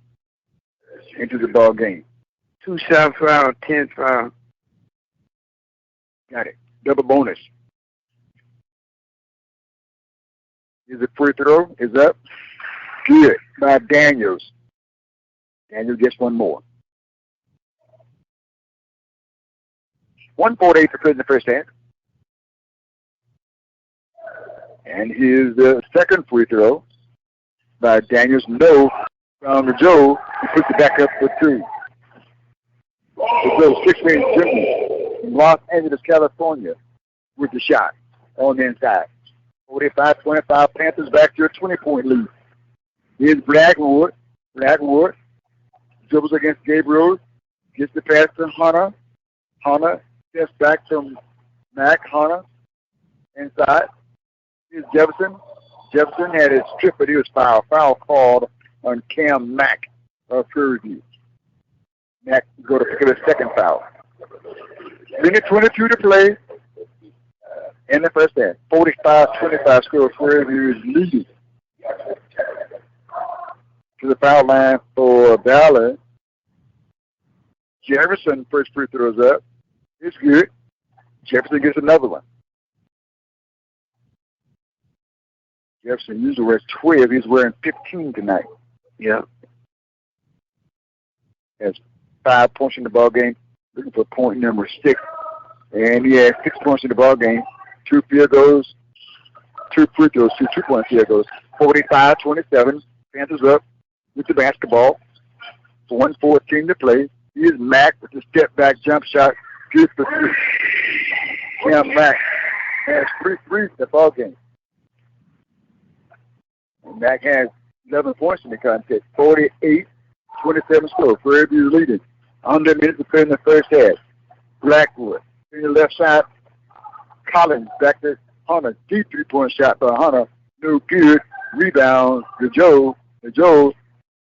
into the ball game. 2 shot foul, 10 foul. Got it. Double bonus. Is it free throw? Is up. Good by Daniels. Daniels gets one more. 1:48 to play in the first half. And here's the second free throw by Daniels. No from Joe. He puts it back up for two. The 6-man junior from Los Angeles, California, with the shot on the inside. 45-25, Panthers back to a 20-point lead. Here's Blackwood. Blackwood dribbles against Gabriel. Gets the pass to Hunter. Hunter steps back from Mack. Hunter inside. Here's Jefferson. Jefferson had his trip, but he was foul. Foul called on Cam Mack of Prairie View. Mack go to pick up his second foul. Minute 22 to play in the first half. 45-25 score. Prairie View is leading. To the foul line for Ballard. Jefferson first free throws up. It's good. Jefferson gets another one. Jefferson usually wears 12. He's wearing 15 tonight. Yeah. Has 5 points in the ball game. Looking for point number 6. And he has 6 points in the ball game. 2 field goals, 2 free throws, 2 2-point field goals. 45-27. Panthers up with the basketball. 1:14 to play. Here's Mack with the step-back jump shot. Good for 3. Cam Mack has 3 threes in the ball game. And Mack has 11 points in the contest. 48-27 score. Prairie View leading. Under minutes to play in the first half. Blackwood in the left side. Collins back to Hunter. Deep 3-point shot by Hunter. No good. Rebound to Joe. To Joe.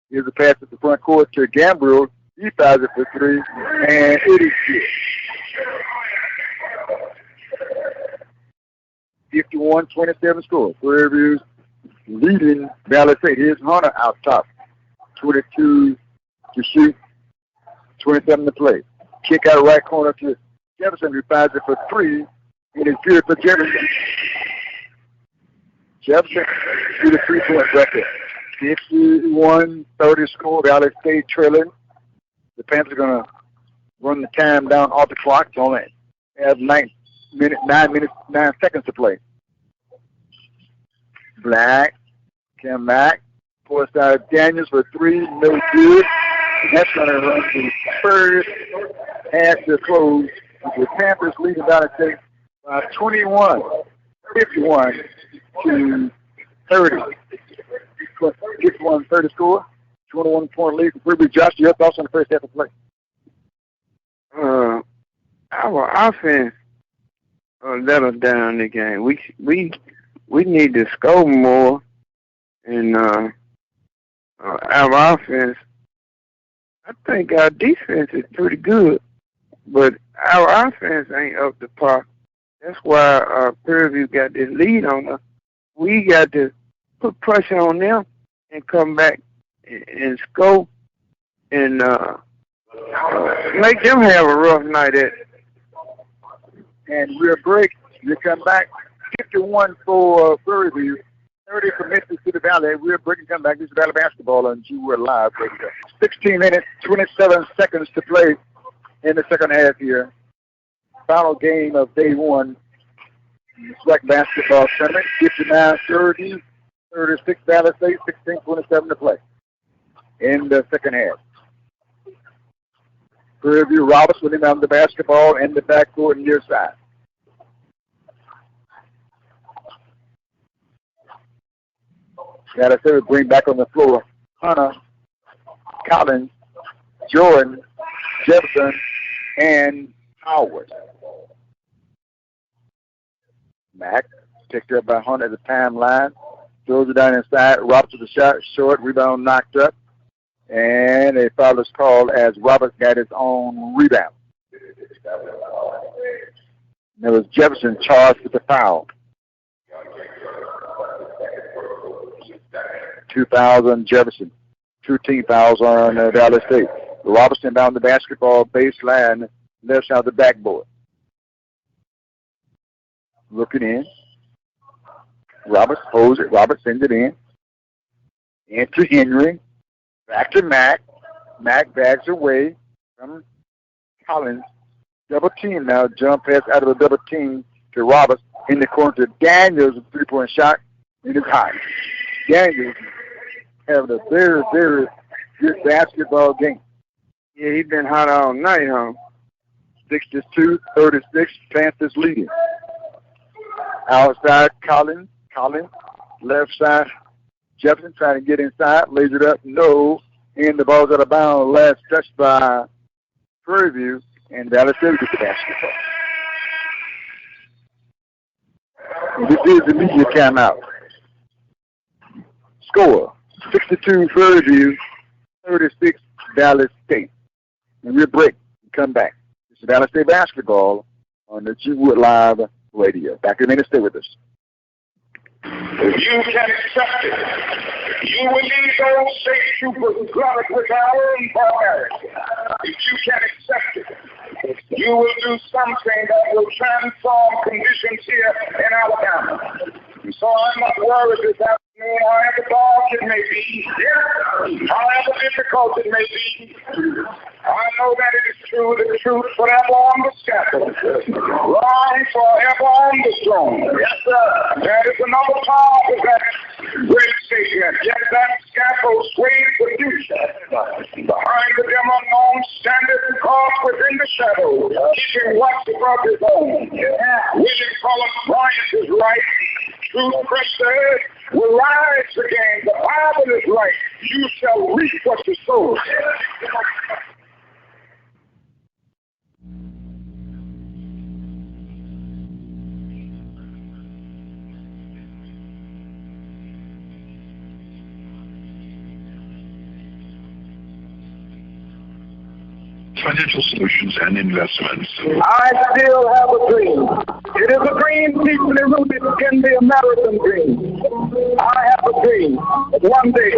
Here's a pass at the front court to Gambrill. He fires it for 3. And it is good. 51-27 score. Prairie View's leading Valley State. Here's Hunter out top. 22 to shoot. 27 to play. Kick out right corner to Jefferson, who fires it for 3. It is good for Jefferson. Jefferson to the 3-point record. 51-30 score. Valley State trailing. The Panthers are going to run the time down off the clock. It's only have 9 seconds to play. Black, Cam Mack, pulls out Daniels for 3, no good. And that's going to run the first half to close. The Panthers leading Valley State by 21, 51 to 30. 51-30 score. 21-point lead for Prairie View. Josh, your thoughts on the first half of play? Our offense let us down the game. We need to score more, and our offense. I think our defense is pretty good, but our offense ain't up to par. That's why Prairie View got this lead on us. We got to put pressure on them and come back and score and make them have a rough night at it. And we'll break. You come back. 51 for Prairie View. 30 for Mississippi Valley. We're breaking come back. This is Valley basketball on We're live. 16 minutes, 27 seconds to play in the second half here. Final game of day one. SWAC basketball tournament. 59-30, 36 Valley State, 16-27 to play in the second half. Prairie View Roberts with him on the basketball in the backcourt near side. Valley State will bring back on the floor Hunter, Collins, Jordan, Jefferson, and Howard. Mack picked up by Hunter at the timeline. Throws it down inside. Roberts with the shot. Short. Rebound knocked up. And a foul is called as Roberts got his own rebound. There was Jefferson charged with the foul. 2 fouls on Jefferson. 2 team fouls on Valley State. Robertson down the basketball baseline, left side of the backboard. Looking in. Roberts holds it. Roberts sends it in. Into Henry. Back to Mack. Mack bags away from Collins. Double team now. Jump pass out of the double team to Roberts. In the corner to Daniels. A 3-point shot. It is high. Daniels having a very, very good basketball game. Yeah, he's been hot all night, huh? 62-36. Panthers leading. Outside Collins. Left side Jefferson trying to get inside. Lays it up. No. And the ball's out of bounds. Last touch by Prairie View. And Valley State gets the basketball. And this is the media timeout. Score. 62 Prairie View. 36 Valley State. And we'll break and come back. This is Valley State basketball on the G-Wood Live Radio. Back in a minute. Stay with us. If you can accept it, you will lead those state troopers glorious with our own barbarities. If you can accept it, you will do something that will transform conditions here in Alabama. So I'm not worried this afternoon, however dark it may be, however difficult it may be. I know that it is true, the truth forever on the scaffold, wrong forever on the throne. Yes, sir. That is another part of that great statement. Yet that scaffold sways the future. Behind the dim unknown standeth God within the shadow, keeping watch above his own. William Cullen Bryant is right. Truth preserved will rise again. The Bible is right. You shall reap what you sow. Financial Solutions and Investments. I still have a dream. It is a dream deeply rooted in the American dream. I have a dream. One day,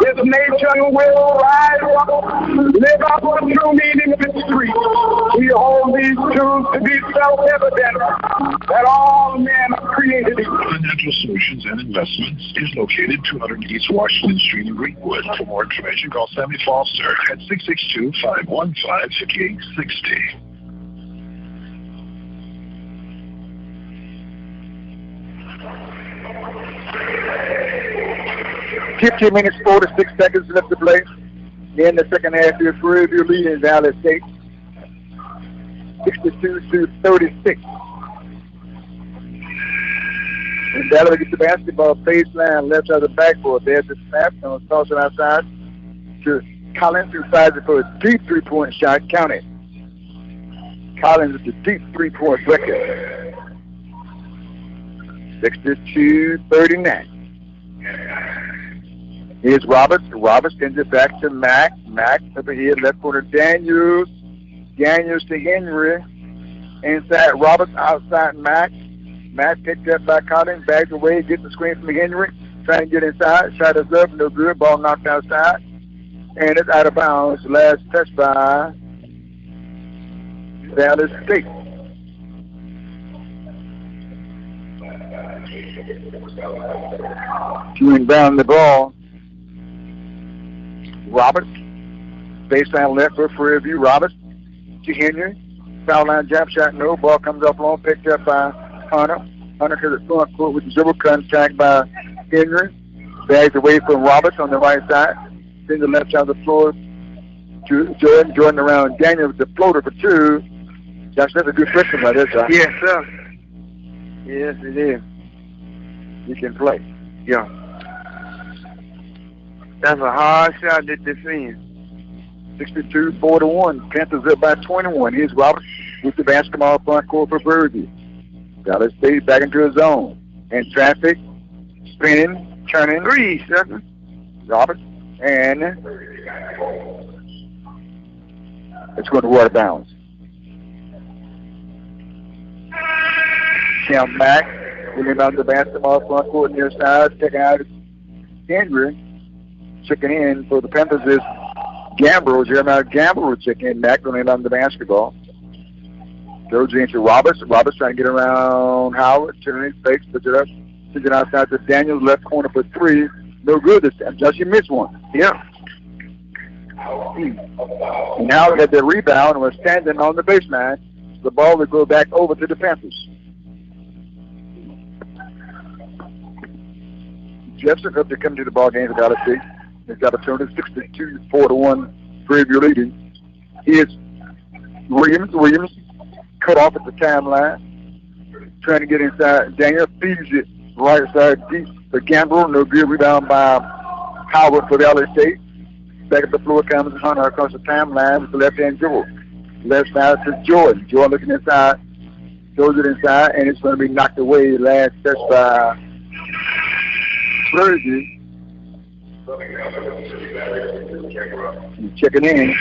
this nation will rise up, live up the true meaning of its creed. We hold these truths to be self-evident that all men are created equal. Financial Solutions and Investments is located 200 East Washington Street in Greenwood. For more information, call Sammy Foster at 662-515-5860. 15 minutes, 46 seconds left to play. In the second half, here, Prairie View leading Valley State, 62-36. And Valley gets the basketball baseline, left side of the backboard. There's the snap, and toss it outside to Collins, who fires it for a deep 3-point shot. Count it. Collins with the deep 3-point record. 62-39. Here's Roberts. Roberts sends it back to Mack. Mack up ahead, left corner Daniels. Daniels to Henry. Inside Roberts, outside Mack. Mack picked up by Collins, bags away, gets the screen from Henry. Trying to get inside. Shot is up, no good. Ball knocked outside. And it's out of bounds. Last touch by Valley State. To inbound the ball. Roberts. Baseline left for Prairie View. Roberts to Henry. Foul line jump shot. No. Ball comes up long. Picked up by Hunter. Hunter to the front court with dribble contact by Henry. Bags away from Roberts on the right side. Then the left side of the floor to Jordan. Jordan around Daniel with the floater for two. That's a good freshman right there, sir. Yes, sir. Yes, it is. He can play. Yeah. That's a hard shot to defend. 62-41. Panthers up by 21. Here's Roberts with the basketball front court for Prairie View. Dallas State back into his zone. And traffic, spinning, turning. 3 seconds. Roberts. And it's going to water bounds. Count back. William out the basketball front court near side. Checking out Henry. Checking in for the Panthers is Gambrel. Jeremiah Gambrel checking in back. Going on the basketball. Goes into Roberts. Roberts trying to get around Howard. Turning his face. Puts it up. Sends it outside to Daniels. Left corner for three. No good this time. Just you missed one. Yeah. And Howard had the rebound and was standing on the baseline. The ball would go back over to the Panthers. Jefferson up to come to the ball game for Dallas State. They've got a turn of 62-41 Prairie View leading. Here's Williams. Williams cut off at the timeline. Trying to get inside. Daniel feeds it right side deep for Gambrel. No good. Rebound by Howard for Dallas State. Back up the floor comes Hunter across the timeline with the left-hand dribble. Left side to Jordan. Jordan looking inside. Throws it inside, and it's going to be knocked away. Last touch by Prairie View. Checking in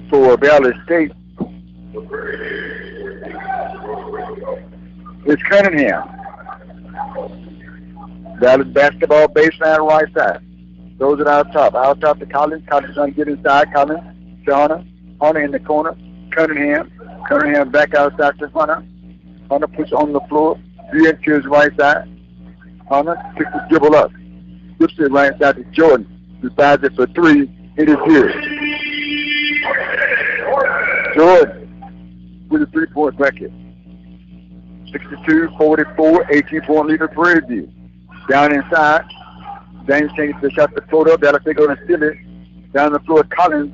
for Dallas State. It's Cunningham. Dallas basketball baseline right side. Throws it out top. Out top to Collins. Collins trying to get inside. Collins to Hunter. Hunter in the corner. Cunningham. Cunningham back outside to Hunter. Hunter puts on the floor. Three to his right side. Hunter picks the dribble up. Flips it right side to Jordan. Decides it for three. It is here. Jordan with a 3-point bracket. 62-44, 18-point lead for Prairie View. Down inside. James changes the shot to float up. Dallas State going to steal it. Down the floor, Collins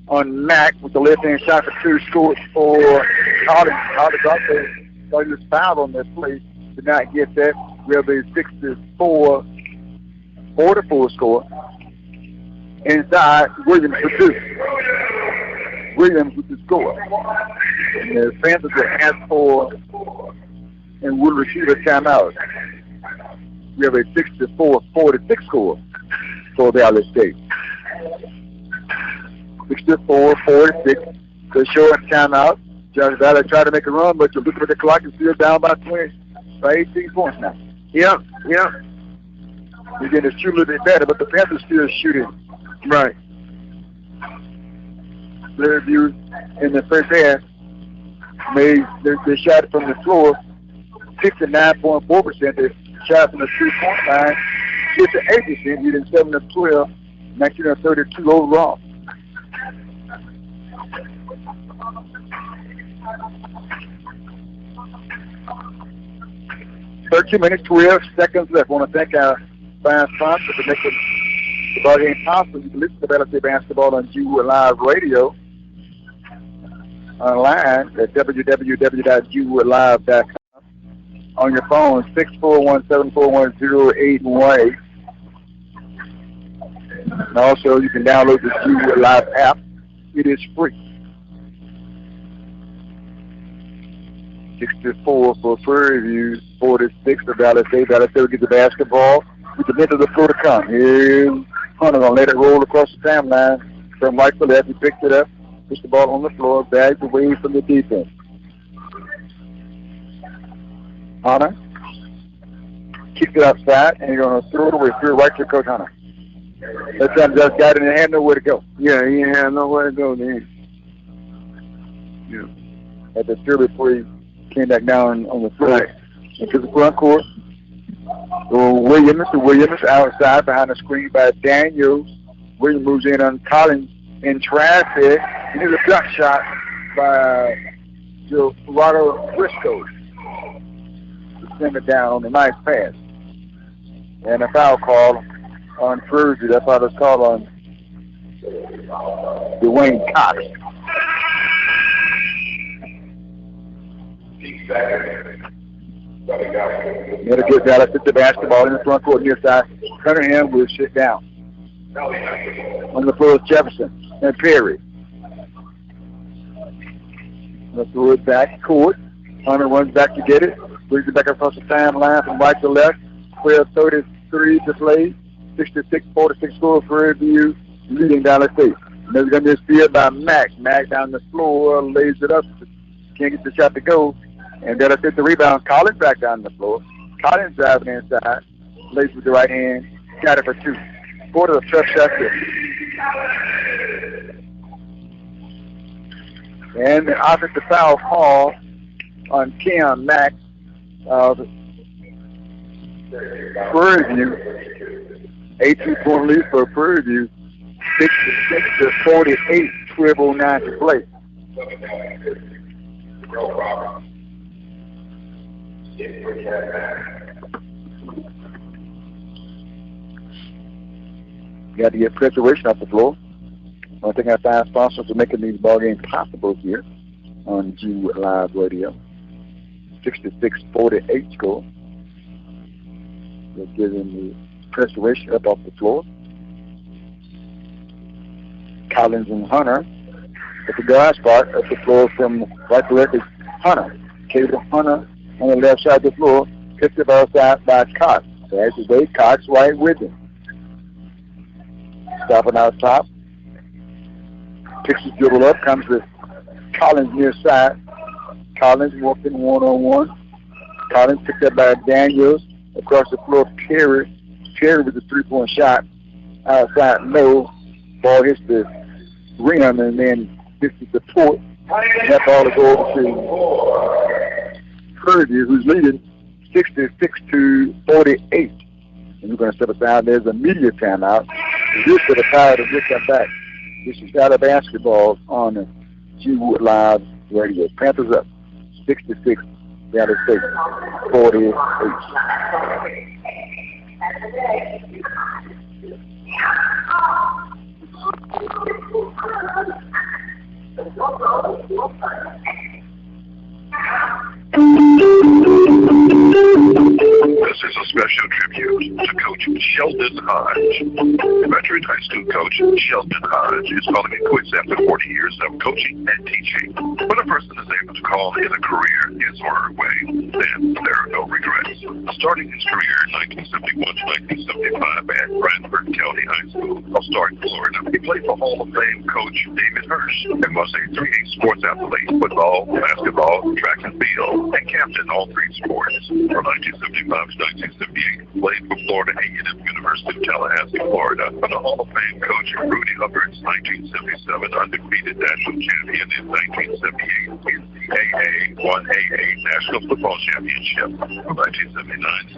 on Mack with the left-hand shot for two. Scores for Collins. Collins also thought he was fouled on that play. Did not get that. We have a 64-44 score. Inside, Williams for two. Williams with the score. And the Panthers will ask for and will receive a timeout. We have a 64-46 score for Dallas State. 64-46. The short timeout. Josh Valley tried to make a run, but you look at the clock and still down by 18 points now. Yep. You're getting to shoot a little bit better, but the Panthers still shooting. Right. Prairie View in the first half made they shot from the floor 69.4%. They shot from the 3-point line 58%, leading 7 of 12, 19 of 32 overall. $13 minutes, 12 seconds left. I want to thank our fine sponsors for making the ball game possible. You can listen to Dallas State basketball on G-Wood Live Radio online at www.gwoodlive.com. On your phone, 641-741-0818. And also, you can download the G-Wood Live app. It is free. 64 for Prairie View, 46 for Dallas State. Dallas State will get the basketball with the middle of the floor to come. Here's Hunter going to let it roll across the timeline from right to left. He picks it up, puts the ball on the floor, bags away from the defense. Hunter kicks it outside, and he's going to throw it away. Throw it right to Coach Hunter. That time just got it and had nowhere to go. Yeah, he ain't had nowhere to go then. Yeah. At the Philly play, came back down on the floor. Right. into the front court. Williams outside behind the screen by Daniels. Williams moves in on Collins in traffic. And here's a block shot by Gerardo Briscoe to send it down on a nice pass. And a foul call on Prairie View. That's why it's called on Dwayne Cox. It'll get Dallas at the basketball in the front court near side. Cunningham will sit down. On the floor is Jefferson and Perry. Let's throw it back court. Hunter runs back to get it. Brings it back across the timeline from right to left. 12:33 to play. 66-46 score for Prairie View, leading Dallas State. And there's going to be a steal by Mack. Mack down the floor, lays it up. Can't get the shot to go. And Dallas State the rebound. Collins back down the floor. Collins driving inside. Lays with the right hand. Got it for two. Quarter of a tough shot there. And the offensive foul call on Keon Mack of Prairie View. 18-point lead for Prairie View. 66-48, 12:09 to play. Got to get preparation off the floor. I think our five sponsors are making these ball games possible here on G Live Radio. 66-48 score. They're giving the preparation up off the floor. Collins and Hunter at the guard spot up the floor from right to left is Hunter. Caleb Hunter on the left side of the floor. Picked up outside by Cox. There's the way Cox right with him. Stopping out top. Picks his dribble up, comes to Collins near side. Collins walking one-on-one. Collins picked up by Daniels. Across the floor, Perry. Perry with a three-point shot. Outside, no. Ball hits the rim and then hits the support. And that ball is over to Prairie View, who's leading 66-48. And we're going to step aside. There's a media timeout. This for the Power to get that back. This is out of basketball on the G Wood Live Radio. Panthers up 66, Dallas State 48. This is a special tribute to Coach Sheldon Hodge. Veteran high school coach Sheldon Hodge is calling it quits after 40 years of coaching and teaching. When a person is able to call in a career his or her way, then there are no regrets. Starting his career in 1971 to 1975 at Branford County High School of Stark, Florida, he played for Hall of Fame coach David Hirsch and was a 3A sports athlete: football, basketball, track and field, and captain all three sports. From 1975 to 1978, played for Florida A&M University of Tallahassee, Florida. Under Hall of Fame coach Rudy Hubbard's 1977 undefeated national champion in 1978 NCAA 1AA National Football Championship. From 1979 to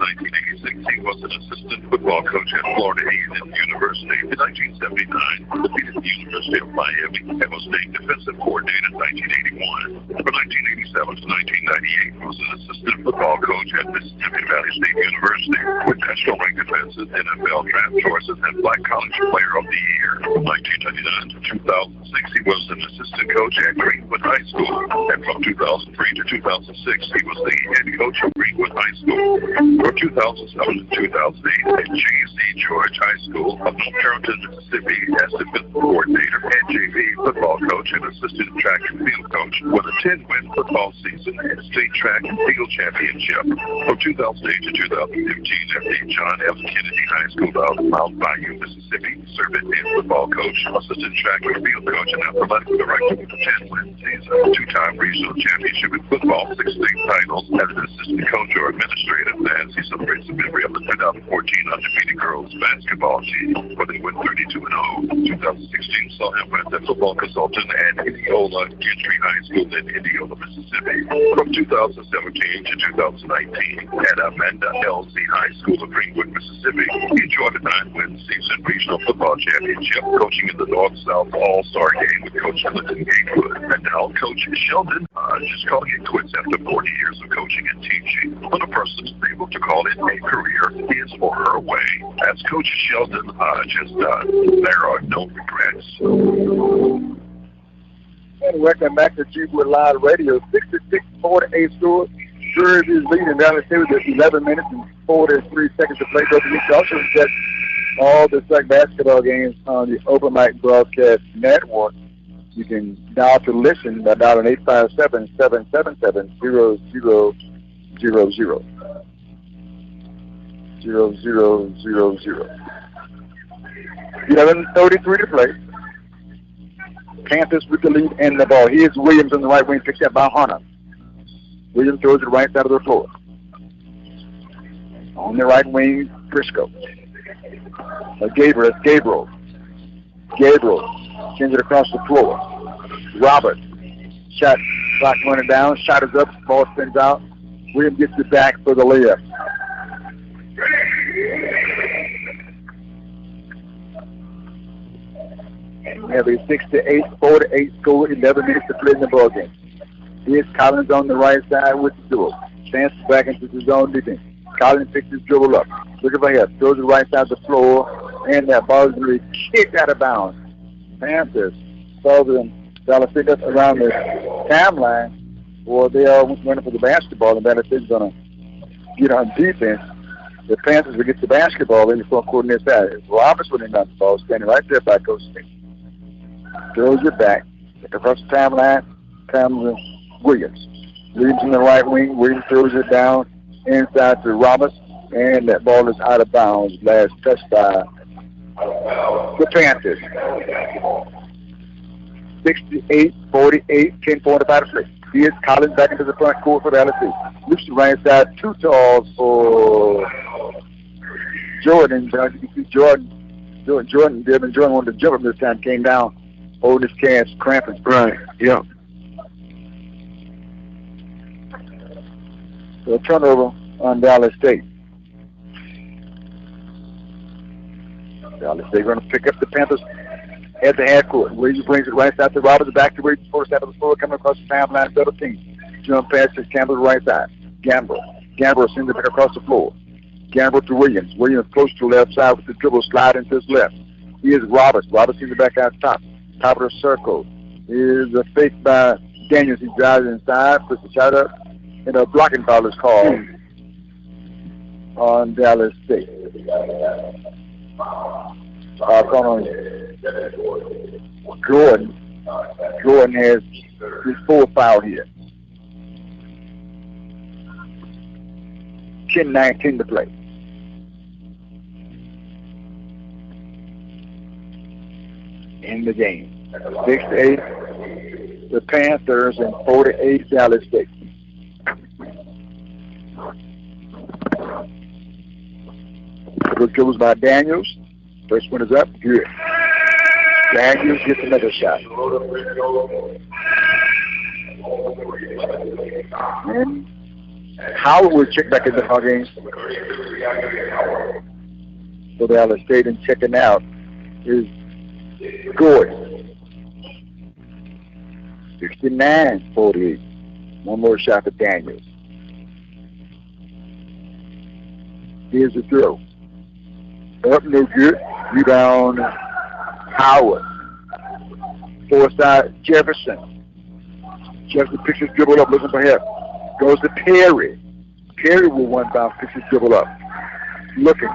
1986, he was an assistant football coach at Florida A&M University. In 1979, defeated the University of Miami and was named defensive coordinator in 1981. From 1987 to 1998, he was an assistant football coach at Mississippi Valley State University with national ranked defenses, NFL draft choices, and Black College Player of the Year. From 1999 to 2006, he was an assistant coach at Greenwood High School. And from 2003 to 2006, he was the head coach of Greenwood High School. From 2007 to 2008 at J.C. George High School of North Carrollton, Mississippi, as defensive coordinator and JV football coach and assistant track and field coach with a 10-win football season and state track and field championship. From 2008 to 2015 at the John F. Kennedy High School of Mount Bayou, Mississippi, served as head football coach, assistant track and field coach coach and athletic director with a 10-win season, two-time regional championship in football, 6 state titles. As an assistant coach or administrative, Nancy celebrates the memory of the 2014 undefeated girls basketball team, where they went 32-0. 2016 saw him as a football consultant at Indiana Gentry High School in Indiana, Mississippi. From 2017 to 2019, at Amanda L.C. High School of Greenwood, Mississippi, he enjoyed a 9-win season regional football championship, coaching in the North-South All-Star game with Coach Clinton Gatewood. And now Coach Sheldon Hodge is calling it quits after 40 years of coaching and teaching. When a person is able to call it a career, his or her way, as Coach Sheldon Hodge has done, there are no regrets. And welcome back to G-Wood Live Radio. 66-48 score. Prairie View is leading down the series with 11 minutes and 43 seconds to play. Don't forget to also check all the SWAC basketball games on the Open Mic Broadcast Network. You can dial to listen by dialing 857-777-0000. 11:33 to play. Panthers with the lead and the ball. Here's Williams on the right wing, picked up by Hunter. Williams throws it right side of the floor. On the right wing, Briscoe. Gabriel sends it across the floor. Robert. Shot clock running down. Shot is up. Ball spins out. Williams gets it back for the layup. We have a 6-8, 4-8 score, 11 minutes to play in the ball game. Here's Collins on the right side with the duel. Stands back into his own defense. Collins picks his dribble up. Looking for help. Throws it right side of the floor. And that ball is really kicked out of bounds. Panthers solve them. Dallas State up around the timeline. Or they are running for the basketball. And Dallas State's going to get on defense. The Panthers will get the basketball in the front court on their side. Roberts winning the ball, standing right there by Coach Smith. Throws it back. Across the timeline comes Williams. Williams in the right wing. Williams throws it down inside to Roberts. And that ball is out of bounds. Last touch by the Panthers. 68-48, 10:45 to play. Here's Collins back into the front court for the LSU. Looks to right side, too tall for Jordan. You can see Jordan wanted to jump up this time, came down, holding his calves, cramping. Right, yeah. So a turnover on Dallas State. Dallas State going to pick up the Panthers at the half court. Williams brings it right side to Roberts, back to Williams, first side of the floor, coming across the timeline, double team. Jump pass to Campbell, right side. Gamble sends it back across the floor. Gamble to Williams. Williams close to the left side with the dribble, slide into his left. Here's Roberts. Roberts sends it back out top of the circle. Here's a fake by Daniels. He drives inside, puts the shot up, and a blocking foul is called on Dallas State. Gordon has his full foul here. 10-19 to play. In the game. 6-8, the Panthers, and 4-8, Dallas State. Good dribbles by Daniels. First one is up. Good. Daniels gets another shot. And Howard will check back in the ball game for Dallas State, and checking out is Gordon. 69-48. One more shot for Daniels. Here's the throw. Up, no good. Rebound, Howard. Fourth side, Jefferson. Jefferson picks his dribble up, looking for help. Goes to Perry. Perry will one bounce, picks his dribble up. Looking.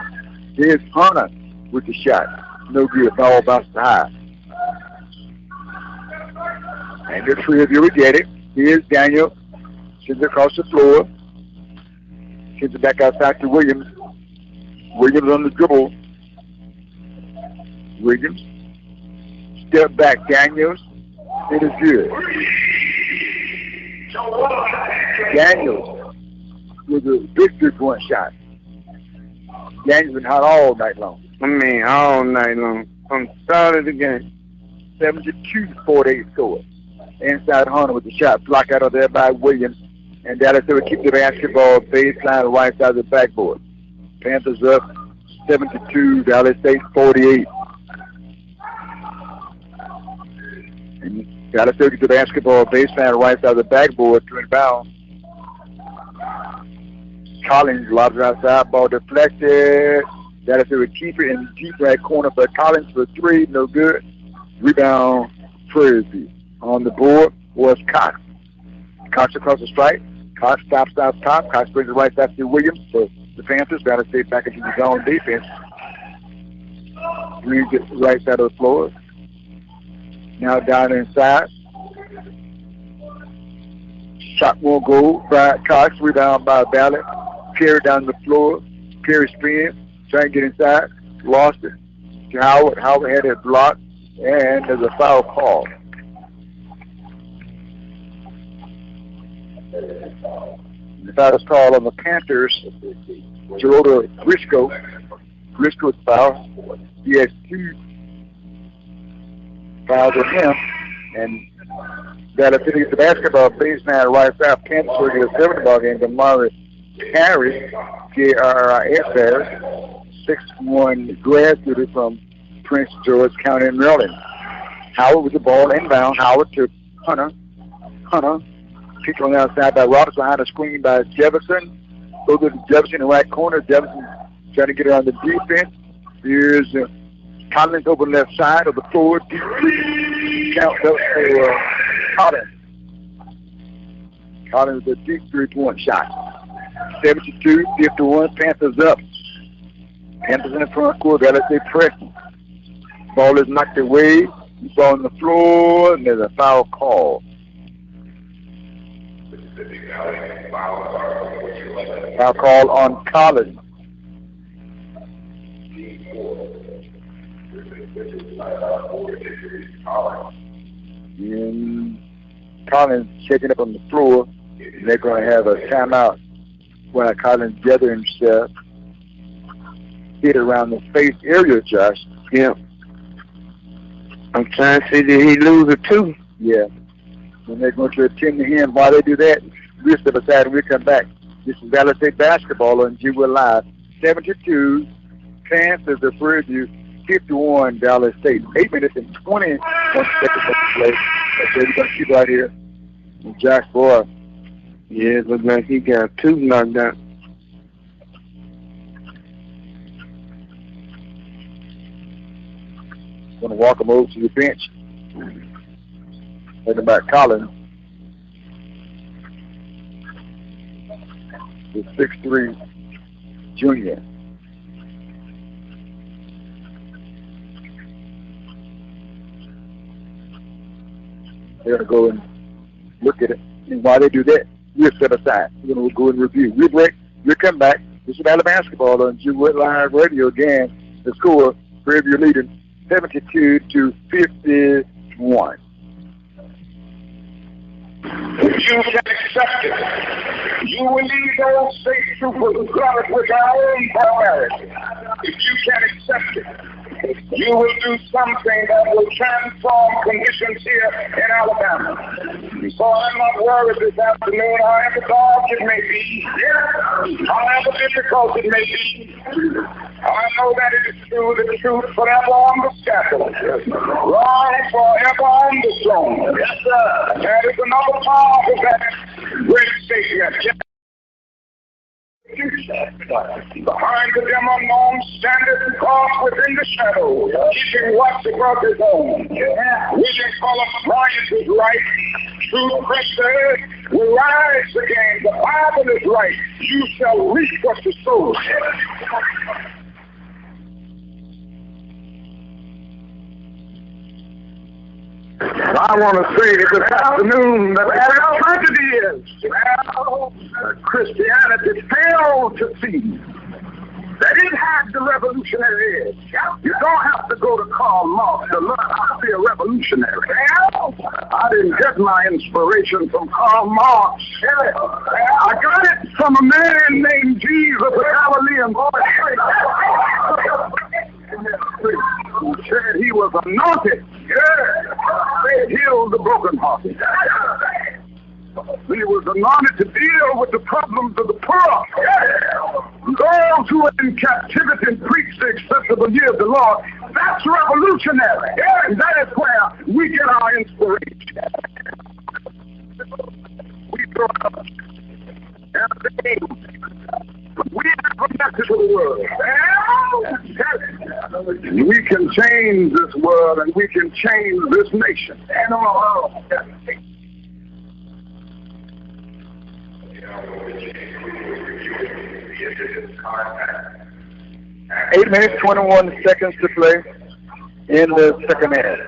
Here's Hunter with the shot. No good. Ball bounced high. And the three of you will get it. Here's Daniel. Sends it across the floor. Sends it back outside to Williams. Williams on the dribble. Williams step back Daniels. It is good. Daniels with a big 3-point shot. Daniels been hot all night long. I mean, all night long. From the start of the game. 72-48 score. Inside Hunter with the shot blocked out of there by Williams. And Dallas will keep the basketball baseline right side of the backboard. Panthers up 72, Dallas State 48. And Dallas State gets the basketball baseline right side of the backboard to inbound. Collins lobs it outside, ball deflected. Dallas State will keep it in deep right corner, but Collins for 3, no good. Rebound, Prairie View. On the board was Cox. Cox across the stripe. Cox stops out top. Cox brings it right back to Williams for the Panthers. Dallas State back into the zone defense. Brings it right side of the floor. Now down inside. Shot won't go by Cox. Rebound by Ballard. Perry down the floor. Perry spins. Trying to get inside. Lost it to Howard. Howard had it blocked. And there's a foul call. The foul is called on the Panthers. Geraldo Briscoe. Briscoe's foul. He has 2 fouls on him. And Dallas City gets the basketball baseline right side. Panthers will get a 7-ball game. Damari Harris, K-R-I-S Harris, 6'1" graduate from Prince George County in Maryland. Howard with the ball inbound. Howard to Hunter. Hunter kicked on the outside by Roberts behind a screen by Jefferson. Goes to Jefferson in the right corner. Jefferson trying to get around the defense. Here's Collins over the left side of the floor. Count up for Collins. Collins with a deep 3-point shot. 72-51. Panthers up. Panthers in the front court. Dallas State pressing. Ball is knocked away. Ball on the floor, and there's a foul call. Foul call on Collins. And Collins shaking up on the floor. And they're going to have a timeout while Collins gathering himself. Hit around the face area, Josh. Yeah. I'm trying to see, did he lose it too? Yeah. And they're going to attend to him. While they do that, we'll step aside and we'll come back. This is Dallas State basketball on G-Will Live. 72, Panthers of Prairie View, 51, Dallas State. 8 minutes and 21 seconds to play. Okay, we're going to keep right here. And Josh Boy. Yeah, it looks like he got 2 knocked out. Going to walk him over to the bench. Thinking about Collins. The 6'3" junior. They're going to go and look at it. And while they do that, we'll step aside. We're going to go and review. We'll break. We'll come back. This is Alabama basketball on G-Wood Live Radio again. The score, Prairie View leading 72-51. If you can accept it, you will lead those state troopers guarded with our own barbarity. If you can accept it, you will do something that will transform conditions here in Alabama. So I'm not worried this afternoon, however dark it may be, however difficult it may be. I know that it is true, the truth forever on the scaffold, wrong forever on the throne. Yes, sir. That is another part of that great statement. Behind the dim unknown standeth God within the shadow, keeping watch above his own. William Cullen Bryant is right. True Christian will rise again. The Bible is right. You shall reap what you sow. I want to say this afternoon that the tragedy is Christianity failed to see that it had the revolutionary edge. You don't have to go to Karl Marx to learn how to be a revolutionary. I didn't get my inspiration from Karl Marx. I got it from a man named Jesus, a Galilean boy. Who said he was anointed. He healed the brokenhearted. He was anointed to deal with the problems of the poor. Those who are in captivity and preach the acceptable year of the Lord. That's revolutionary. And that is where we get our inspiration. We go out we have a message to the world. We can change this world and we can change this nation. 8 minutes, 21 seconds to play in the second half.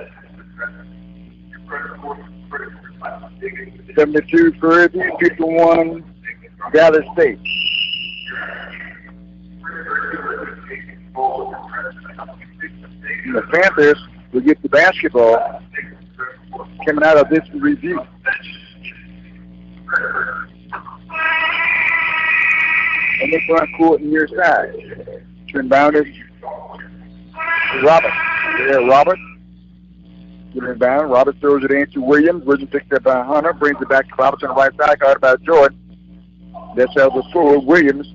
72 Prairie View, 51 Dallas State. The Panthers will get the basketball coming out of this review. And the front court near side. Turn bound is Robert. There, Robert. Getting bound. Robert throws it into Williams. Williams picks it up by Hunter. Brings it back to Roberts on the right side. Guarded by Jordan. That's out the floor. Williams.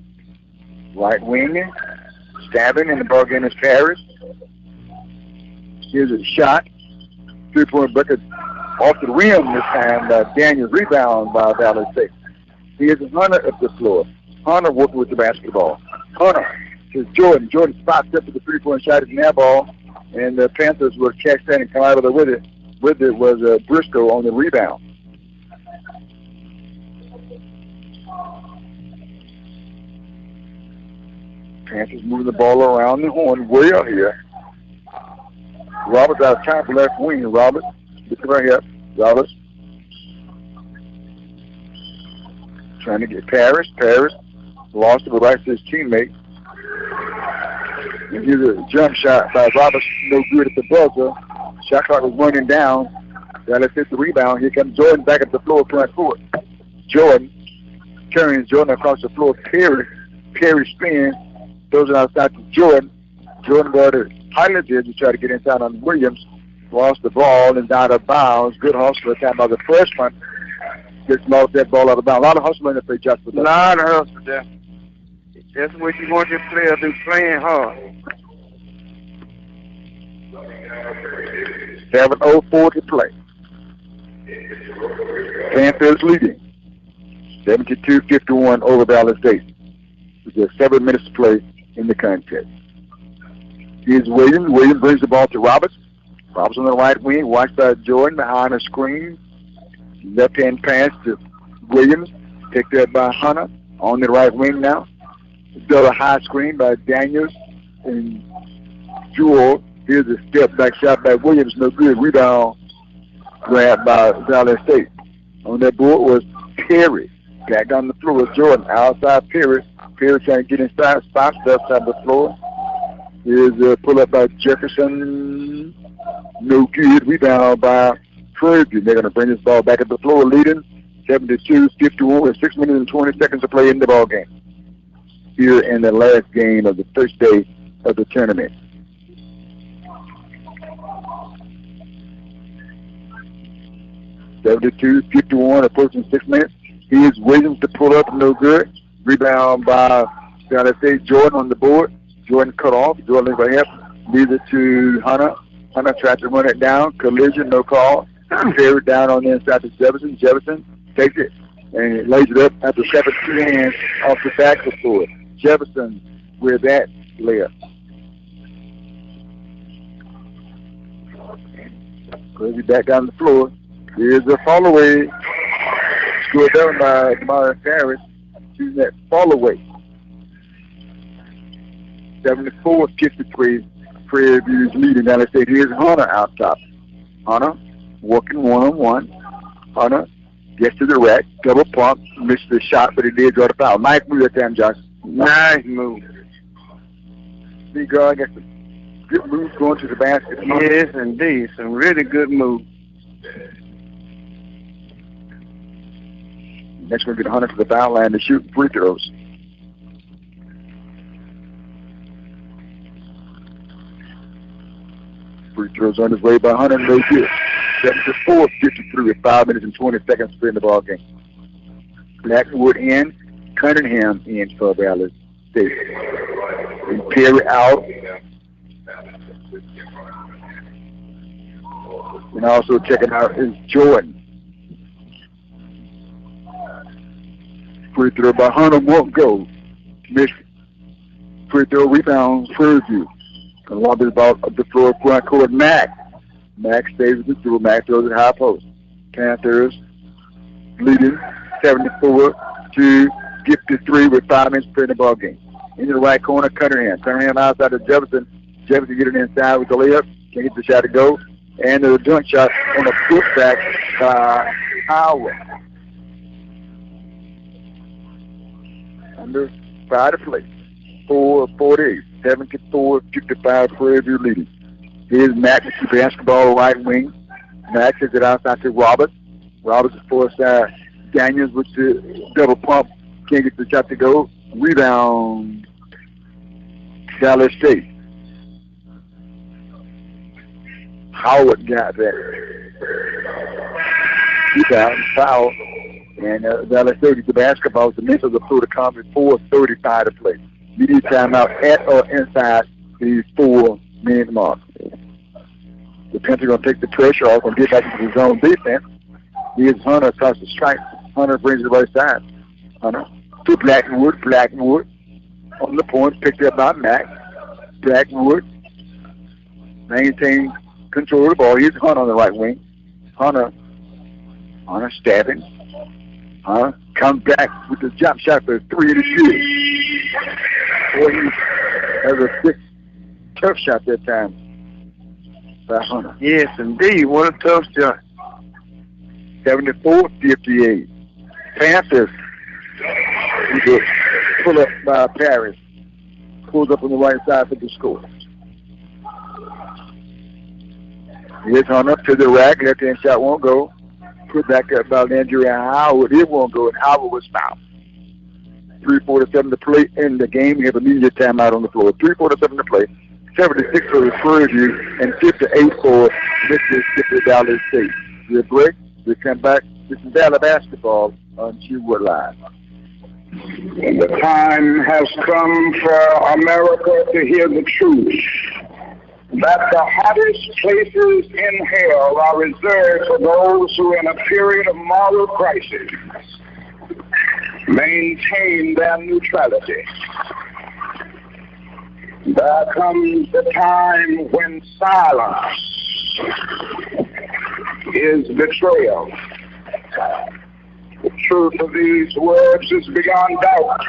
Right wing. Stabbing. And the ball game is Paris. Here's a shot. 3-point bucket off the rim this time. Daniels rebound by Dallas State. Here's Hunter up the floor. Hunter working with the basketball. Hunter to Jordan. Jordan spots up for the 3-point shot at the air ball. And the Panthers will catch that and come out of it with it. With it was Briscoe on the rebound. Panthers moving the ball around the horn well here. Roberts out of time for left wing. Roberts, look right here. Roberts trying to get Paris. Paris lost it right to his teammate. And here's a jump shot by Roberts, no good at the buzzer. Shot clock was running down. Dallas hits the rebound. Here comes Jordan back at the floor, front court. Jordan turns Jordan across the floor. Perry spins, throws it outside to Jordan. Jordan got it highlighted to try to get inside on Williams. Lost the ball and out of bounds. Good hustle attack by the freshman. Just lost that ball out of bounds. A lot of hustling if they just for that. A lot of hustle there. That's what you want your player to do, playing hard. 7:04 to play. Panthers leading 72-51 over Dallas State. With just 7 minutes to play in the contest. Here's Williams. Williams brings the ball to Roberts. Roberts on the right wing, watched by Jordan behind a screen. Left-hand pass to Williams. Picked up by Hunter on the right wing now. Still a high screen by Daniels and Jewell. Here's a step back shot by Williams. No good. Rebound grabbed by Dallas State. On that board was Perry. Back on the floor was Jordan. Outside Perry. Perry trying to get inside. Stops outside the floor. Here's a pull up by Jefferson. No good. Rebound by Prairie View. They're going to bring this ball back at the floor, leading 72-51 with 6 minutes and 20 seconds to play in the ball game. Here in the last game of the first day of the tournament. (72-51) approaching 6 minutes. Here's Williams to pull up, no good. Rebound by Dallas State. Jordan on the board. Jordan cut off. Jordan right here. Leaves it to Hunter. Hunter tried to run it down. Collision, no call. Carried down on the inside to Jefferson. Jefferson takes it and lays it up after 7 hands off the back of the floor. Jefferson with that layup. Crazy back down the floor. Here's a fall away. Scored down by Myron Harris. Choosing that fall away. 74-53. Prairie View's leading. Now let's say here's Hunter out top. Hunter walking one-on-one. Hunter gets to the rack. Double pump. Missed the shot, but he did draw the foul. Nice move that time, Josh. Nice move. See, God got some good moves going to the basket. Yes, indeed. Some really good moves. Next we're going to get Hunter to the foul line to shoot free throws. Free throws on his way by Hunter, no good. 74-53 with 5 minutes and 20 seconds to play in the ball game. Blackwood in, Cunningham in for Valley State. And Perry out. And also checking out is Jordan. Free throw by Hunter won't go. Missed. Free throw rebound, Prairie View. And lob the ball up the floor, front court, Mack. Mack stays with the throw. Mack throws it high post. Panthers leading 74-53 with 5 minutes to play in the ball game. Into the right corner, Cunningham. Cunningham outside of Jefferson. Jefferson getting inside with the layup. Can't get the shot to go. And the dunk shot on a putback by Howard. Under 5 to play. 4-48. 74-55 Prairie View leading. Here's Mack with the basketball right wing. Mack sends it outside to Roberts. Roberts is forced Daniels with the double pump. Can't get the shot to go. Rebound. Valley State. Howard got that. Rebound, foul. And Valley State gets the basketball. The miss of the floor to come with 4:35 to play. Media timeout at or inside the 4-minute mark. The Panthers are going to take the pressure off and get back into the zone defense. Here's Hunter across the stripe. Hunter brings it right side. Hunter to Blackwood. Blackwood on the point, picked up by Mack. Blackwood maintains control of the ball. Here's Hunter on the right wing. Hunter stabbing. Hunter comes back with the jump shot for 3 to shoot. Boy, he has a quick, tough shot that time by Hunter. Yes, indeed. What a tough shot. 74-58. Panthers pull up by Paris. Pulls up on the right side for the score. Here's Hunter to the rack. Left-hand shot won't go. Put back up by Landry Howard. It won't go, and Howard was fouled. 3:47 to play in the game. We have a media timeout on the floor. 3:47 to play. 76 for the Prairie View and 58 for Mississippi Valley State. We'll break. We come back. This is Valley basketball on Q-Wood Live. The time has come for America to hear the truth that the hottest places in hell are reserved for those who, in a period of moral crisis, maintain their neutrality. There comes the time when silence is betrayal. The truth of these words is beyond doubt,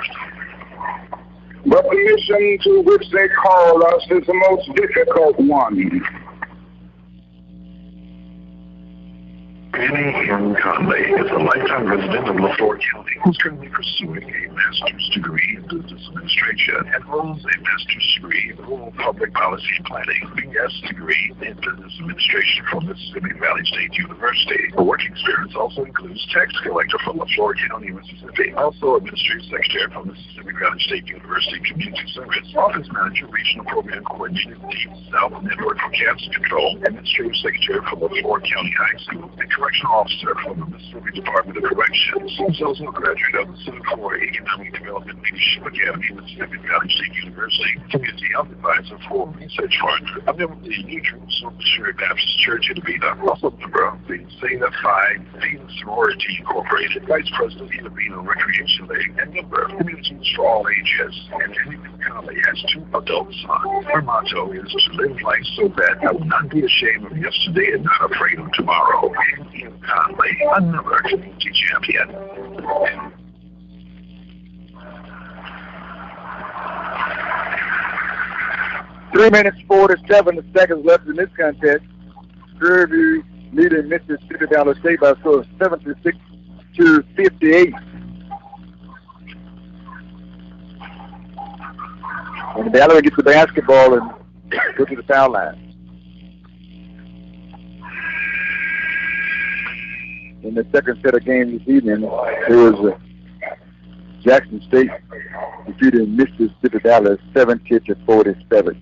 but the mission to which they call us is the most difficult one. Penny M. Conley is a lifetime resident of LaFleur County who's currently pursuing a master's degree in business administration and owns a master's degree in rural public policy and planning, BS degree in business administration from Mississippi Valley State University. Her work experience also includes tax collector from LaFleur County, Mississippi, also administrative secretary from Mississippi Valley State University Community Service, office manager, regional program coordinator, Deep South Network for Cancer Control, administrative secretary from LaFleur County High School, and correctional officer from the Mississippi Department of Corrections. He's also a graduate of the Center for Economic Development Leadership Academy, Mississippi Valley State University, community health advisor for Research Fund, a member of the New Jerusalem Missionary Baptist Church in Avita, also a member of the Zeta Phi Theta Sorority Incorporated, vice president of the Avita Recreation League, and member of Communities for All Ages. And Penny Conley has 2 adult sons. Her motto is to live life so that I will not be ashamed of yesterday and not afraid of tomorrow. Penny Conley, another community champion. 3 minutes 47 seconds left in this contest. Prairie View leading Mississippi Valley State by a score of 76-58. And the Valley gets the basketball and go to the foul line. In the second set of games this evening, there was Jackson State defeated Mississippi Valley 70-47.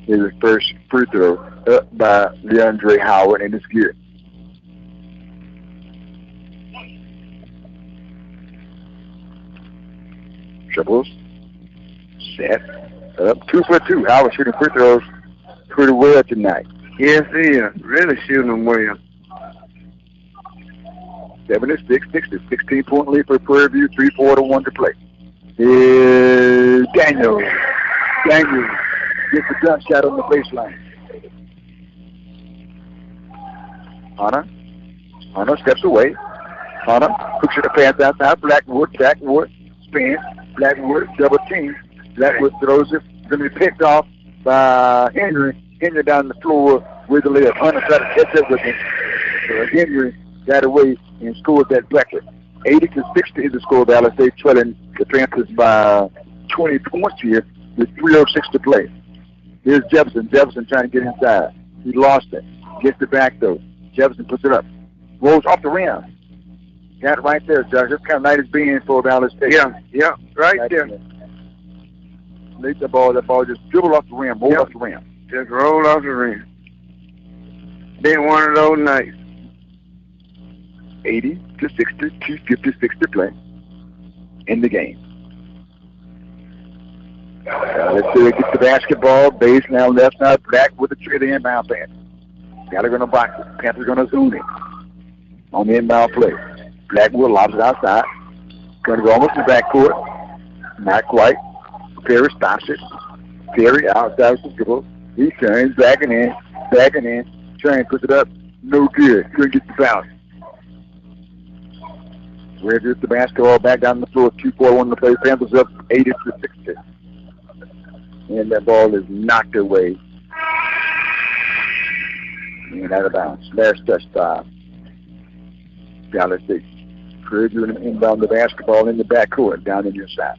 His first free throw up by Leandre Howard, and it's good. Dribbles, set, up, 2 for 2. Howard shooting free throws pretty well tonight. Yes, he is. Really shooting them well. 76-60, 16-point lead for Prairie View, 3:41 to play. Here's Daniel. Daniel gets the jump shot on the baseline. Hunter steps away. Hunter hooks it a pass outside. Blackwood spins. Blackwood double team. Blackwood throws it. Going to be picked off by Henry. Henry down the floor with the layup. Hunter tried to catch up with him. So Henry got away and scored that bracket. 80-60 is the score. Valley State trailing the Panthers by 20 points here with 3:06 to play. Here's Jefferson. Jefferson trying to get inside. He lost it. Gets it back though. Jefferson puts it up. Rolls off the rim. Got it right there, Josh. That's kind of nice as being for Valley State. Yeah, right there. Late the ball just dribble off the rim, roll off the rim. Just roll off the rim. Been one of those nights. 80-60, 2:56 to play in the game. Let's see, it gets the basketball, base now left side, Black with the trade inbound pass. Got it going to box it. Panthers going to zoom in on the inbound play. Blackwood lobs it outside. Going to go almost to the backcourt. Not quite. Perry stops it. Perry outside with the dribble. He turns, backing in. Trying to put it up. No good. Couldn't get the bounce. Rivers the basketball back down the floor. 2:41 to play. Panthers up 80-60. And that ball is knocked away. And out of bounds. Last touch by Valley State. Prairie View inbound the basketball in the backcourt down in your side.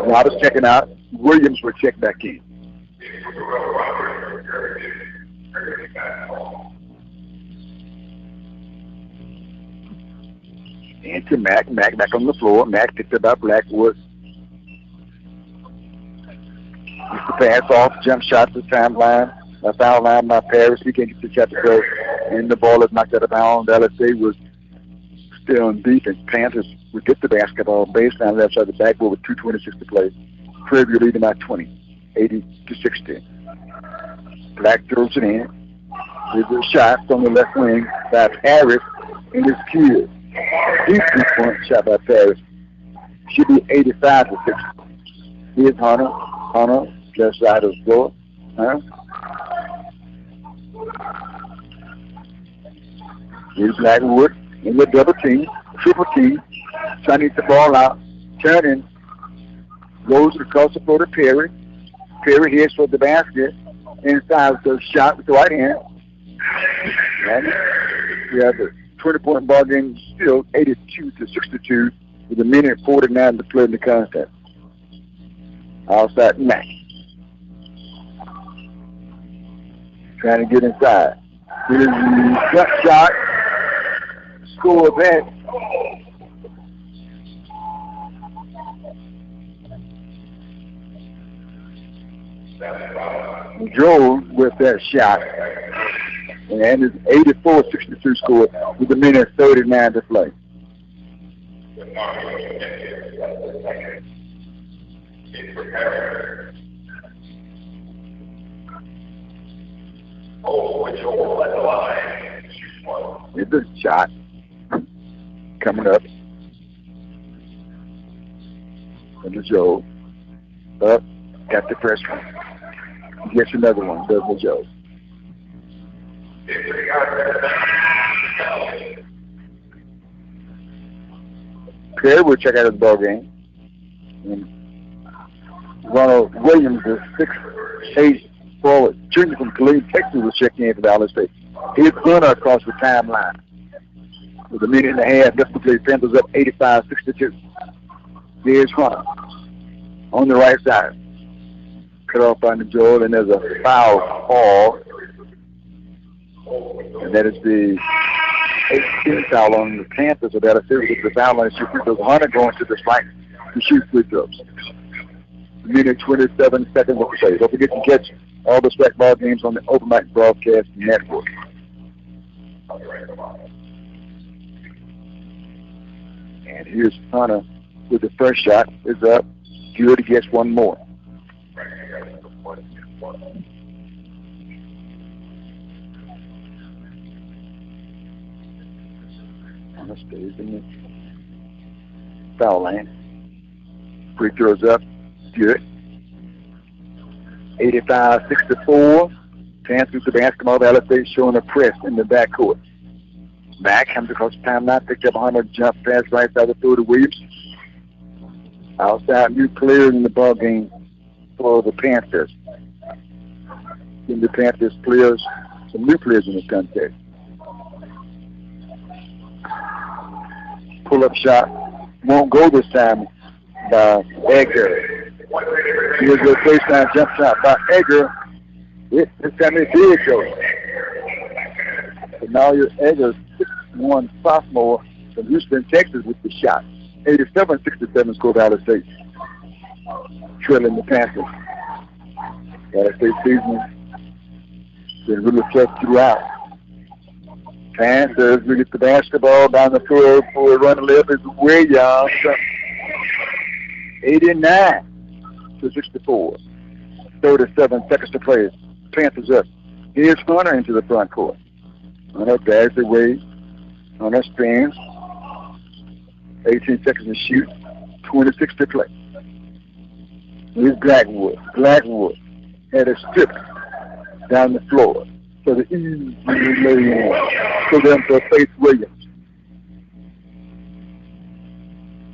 Roberts checking out. Williams will check back in. And to Mack. Mack back on the floor. Mack picked it up. Blackwood. Gets the pass off. Jump shot to the timeline. A foul line by Paris. He can't get the shot to go. And the ball is knocked out of bounds. LSA was still in defense. Panthers would get the basketball. Baseline left side of the backboard with 2:26 to play. Prairie View leading by 20. 80-60. Black throws it in. There's a shot on the left wing by Paris. And it's good. Deep 3-point shot by Paris. Should be 85-60. Here's Hunter. Hunter, left side of the floor. Here's Blackwood in the double team, triple team, trying to get the ball out, turning, goes across the floor to Perry. Perry heads for the basket, inside with the shot with the right hand. And we have the 20-point ball game still 82-62 with a minute 49 to play in the contest. Outside Mack. Trying to get inside. Here's the gut shot. Score that. Drove with that shot. And it's 84-62 score with a minute 39 to play. It's a shot coming up. And the Joe. Up. Got the first one. Gets another one. Does the Joe. Perry will check out his ball game. And Ronald Williams, the 6'8" forward, junior from Killeen, Texas, was checking in for Valley State. Here's Gunner across the timeline. With a minute and a half left to play, Panthers up 85-62. Here's Hunter on the right side. Cut off on the Joel, and there's a foul call. And that is the 18th foul on the Panthers. So that'll say the foul line shoot free throws. Hunter going to the spike to shoot free throws. Minute 27 seconds of play. Don't forget to catch all the SWAC ball games on the Open Mic Broadcast Network. And here's Hunter with the first shot. Is up. Good. He gets one more. Hunter stays in the foul line. Free throws up. Good. 85-64. Panthers the basketball. Dallas State showing a press in the backcourt. Back comes across the timeline. Picked up 100 jump pass right side of the throw to Williams. Outside new players in the ball game for the Panthers. In the Panthers players, some new players in the contest. Pull up shot won't go this time by Edgar. Here's a baseline jump shot by Edgar. This time it did go. So now your Edgar, 6'1" sophomore from Houston, Texas, with the shot. 87-67 score Dallas State. Trailing the Panthers. Dallas State season been really tough throughout. Panthers, we get the basketball down the field for a run left is way young. 89-64. 37 seconds to play. Panthers up. Here's Hunter into the front court. Hunter bags away. Hunter spins. 18 seconds to shoot. 26 to play. Here's Blackwood. Blackwood had a strip down the floor. So the easy lay for them to face Williams.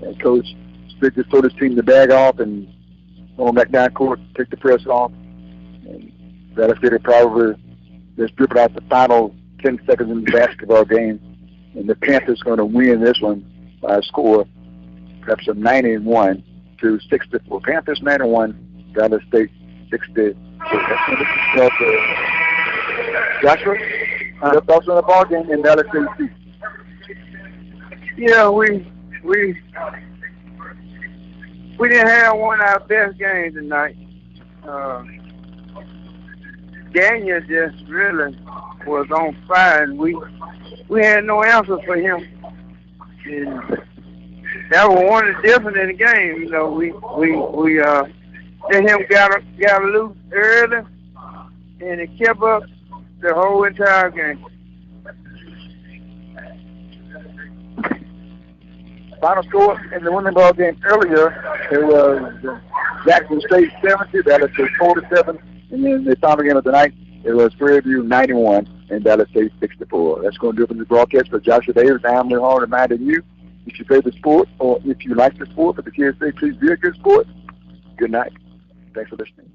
And Coach Stick just told his team to bag off and go back down court, take the press off. And Dallas State probably just dripping out the final 10 seconds in the basketball game. And the Panthers going to win this one by a score perhaps of 91-64. Panthers 91, Dallas State 60. Joshua, your thoughts on the ball game in Dallas State? Yeah, we didn't have one of our best games tonight. Daniel just really was on fire, and we had no answer for him. And that was one of the difference in the game. You know, we let him got loose early, and it kept up the whole entire game. Final score in the women's ball game earlier, it was Jackson State 70, Dallas State 47, and then the final game of the night, it was Prairie View 91 and Dallas State 64. That's going to do it for the broadcast for Joshua Davis. I'm Lee Hall reminding you, if you play the sport or if you like the sport, but the kids say please be a good sport. Good night. Thanks for listening.